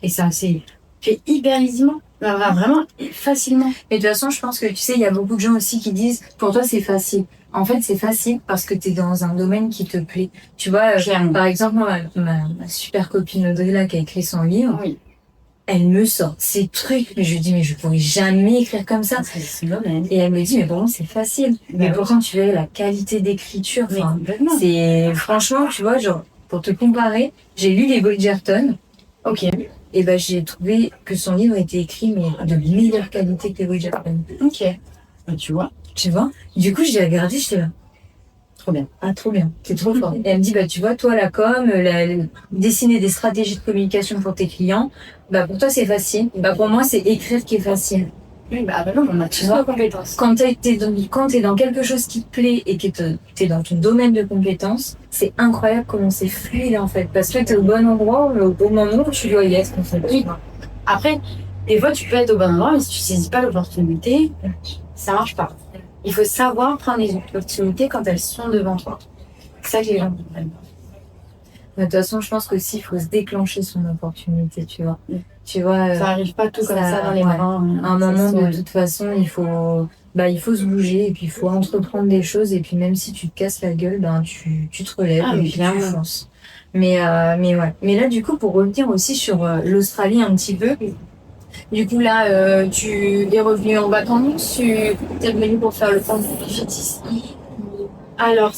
Et ça, c'est fait hyper aisément. Vraiment, facilement. Mais de toute façon, je pense que tu sais, il y a beaucoup de gens aussi qui disent, pour toi, c'est facile. En fait, c'est facile parce que t'es dans un domaine qui te plaît. Tu vois, par exemple, moi, ma super copine Audrey, là, qui a écrit son livre, Oui. elle me sort ces trucs, mais je lui dis, mais je pourrais jamais écrire comme ça. C'est le domaine. Et elle me dit, mais pour moi, c'est facile. Mais pourtant, tu vois, la qualité d'écriture, Mais enfin, complètement. c'est, franchement, tu vois, genre, pour te comparer, j'ai lu les Bridgerton, Ok. et ben, j'ai trouvé que son livre était écrit, mais de meilleure qualité que les Bridgerton. Ok. Bah, tu vois. Tu vois? Du coup, j'ai regardé, j'étais là. Trop bien. Ah, trop bien. C'est trop fort. Et elle me dit, bah, tu vois, toi, la com, dessiner des stratégies de communication pour tes clients, bah, pour toi, c'est facile. Bah, pour moi, c'est écrire qui est facile. Oui, bah non, on a Tu tous vois, nos compétences. Quand t'es dans quelque chose qui te plaît et que t'es dans ton domaine de compétences, c'est incroyable comment c'est fluide, en fait. Parce que t'es au bon endroit, au bon moment où tu dois y être, en fait. Oui. Après, des fois, tu peux être au bon endroit, mais si tu saisis pas l'opportunité, ça marche pas. Il faut savoir prendre les opportunités quand elles sont devant toi. C'est ça que les gens comprennent pas. De toute façon, je pense que s'il faut se déclencher son opportunité, tu vois. Mm. Tu vois, Ça arrive pas tout comme ça dans les ouais. bras. À un moment, de toute façon, il faut se bouger et puis il faut entreprendre des choses et puis même si tu te casses la gueule, ben tu te relèves Ah, et mais puis tu clairement. fonces. Mais ouais. Mais là, du coup, pour revenir aussi sur l'Australie un petit peu, du coup là, tu es revenu en vacances, tu es revenu pour faire le camp de Bifit ici. Alors,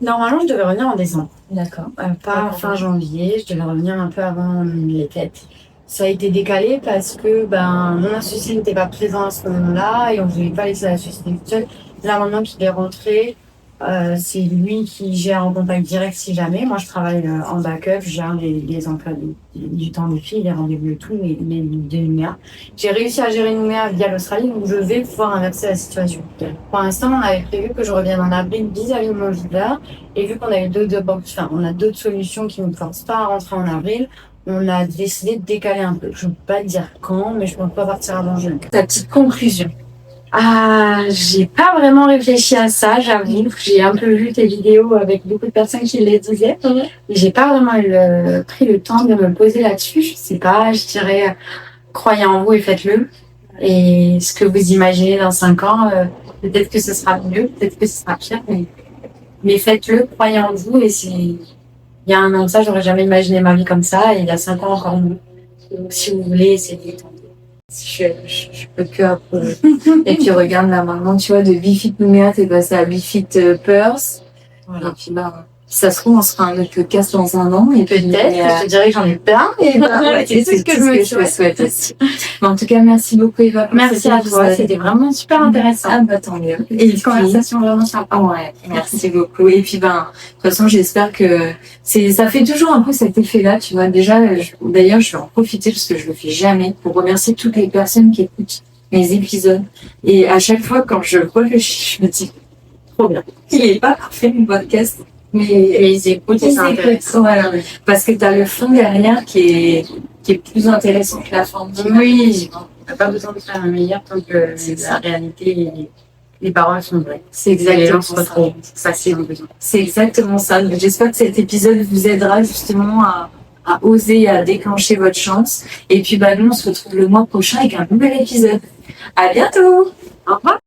normalement, je devais revenir en décembre. D'accord. Pas fin janvier, je devais revenir un peu avant les fêtes. Ça a été décalé parce que mon associé n'était pas présent à ce moment-là et on ne voulait pas laisser l'associé toute seule. Là maintenant qu'il est rentré, c'est lui qui gère en contact direct si jamais. Moi je travaille en backup, je gère les emplois du temps des filles, les rendez-vous et tout, les de Nouméa. J'ai réussi à gérer Nouméa via l'Australie, donc je vais pouvoir inverser la situation. Pour l'instant, on avait prévu que je revienne en avril vis-à-vis de mon leader. Et vu qu'on avait on a d'autres solutions qui ne nous forcent pas à rentrer en avril, on a décidé de décaler un peu. Je ne peux pas te dire quand, mais je ne peux pas partir avant juin. Ta petite conclusion. Ah, j'ai pas vraiment réfléchi à ça, j'avoue. J'ai un peu vu tes vidéos avec beaucoup de personnes qui les disaient. J'ai pas vraiment pris le temps de me poser là-dessus. Je sais pas, je dirais, croyez en vous et faites-le. Et ce que vous imaginez dans 5 ans, peut-être que ce sera mieux, peut-être que ce sera pire, mais faites-le, croyez en vous. Et il y a 1 an de ça, j'aurais jamais imaginé ma vie comme ça, et il y a 5 ans encore mieux. Donc, si vous voulez, essayez. Je peux que approuver. Et puis regarde là maintenant, tu vois, de Bifit Nouméa, t'es passé à Bifit Perth. Voilà. Et puis là, si ça se trouve, on sera un autre podcast dans 1 an. Et Peut-être, je te dirais que j'en ai plein. Et ouais, c'est tout ce que je me souhaite aussi. Mais en tout cas, merci beaucoup Eva. Merci à toi, c'était vraiment super intéressant. Ah bah tant mieux. Et une conversation vraiment sympa. Ouais, merci beaucoup. Et puis de toute façon, j'espère que ça fait toujours un peu cet effet-là, tu vois. Déjà, d'ailleurs, je vais en profiter parce que je le fais jamais pour remercier toutes les personnes qui écoutent mes épisodes. Et à chaque fois, quand je réfléchis, je me dis, trop bien. Il est pas parfait, mon podcast. Mais ils écoutent, c'est intéressant. Voilà. Parce que t'as le fond derrière qui est plus intéressant que la forme. Oui, on n'a pas besoin de faire un meilleur tant que la réalité et les paroles sont vraies. C'est exactement ça. Ça, c'est un besoin. C'est exactement ça. Donc, j'espère que cet épisode vous aidera justement à oser, à déclencher votre chance. Et puis, nous, on se retrouve le mois prochain avec un nouvel épisode. À bientôt! Au revoir!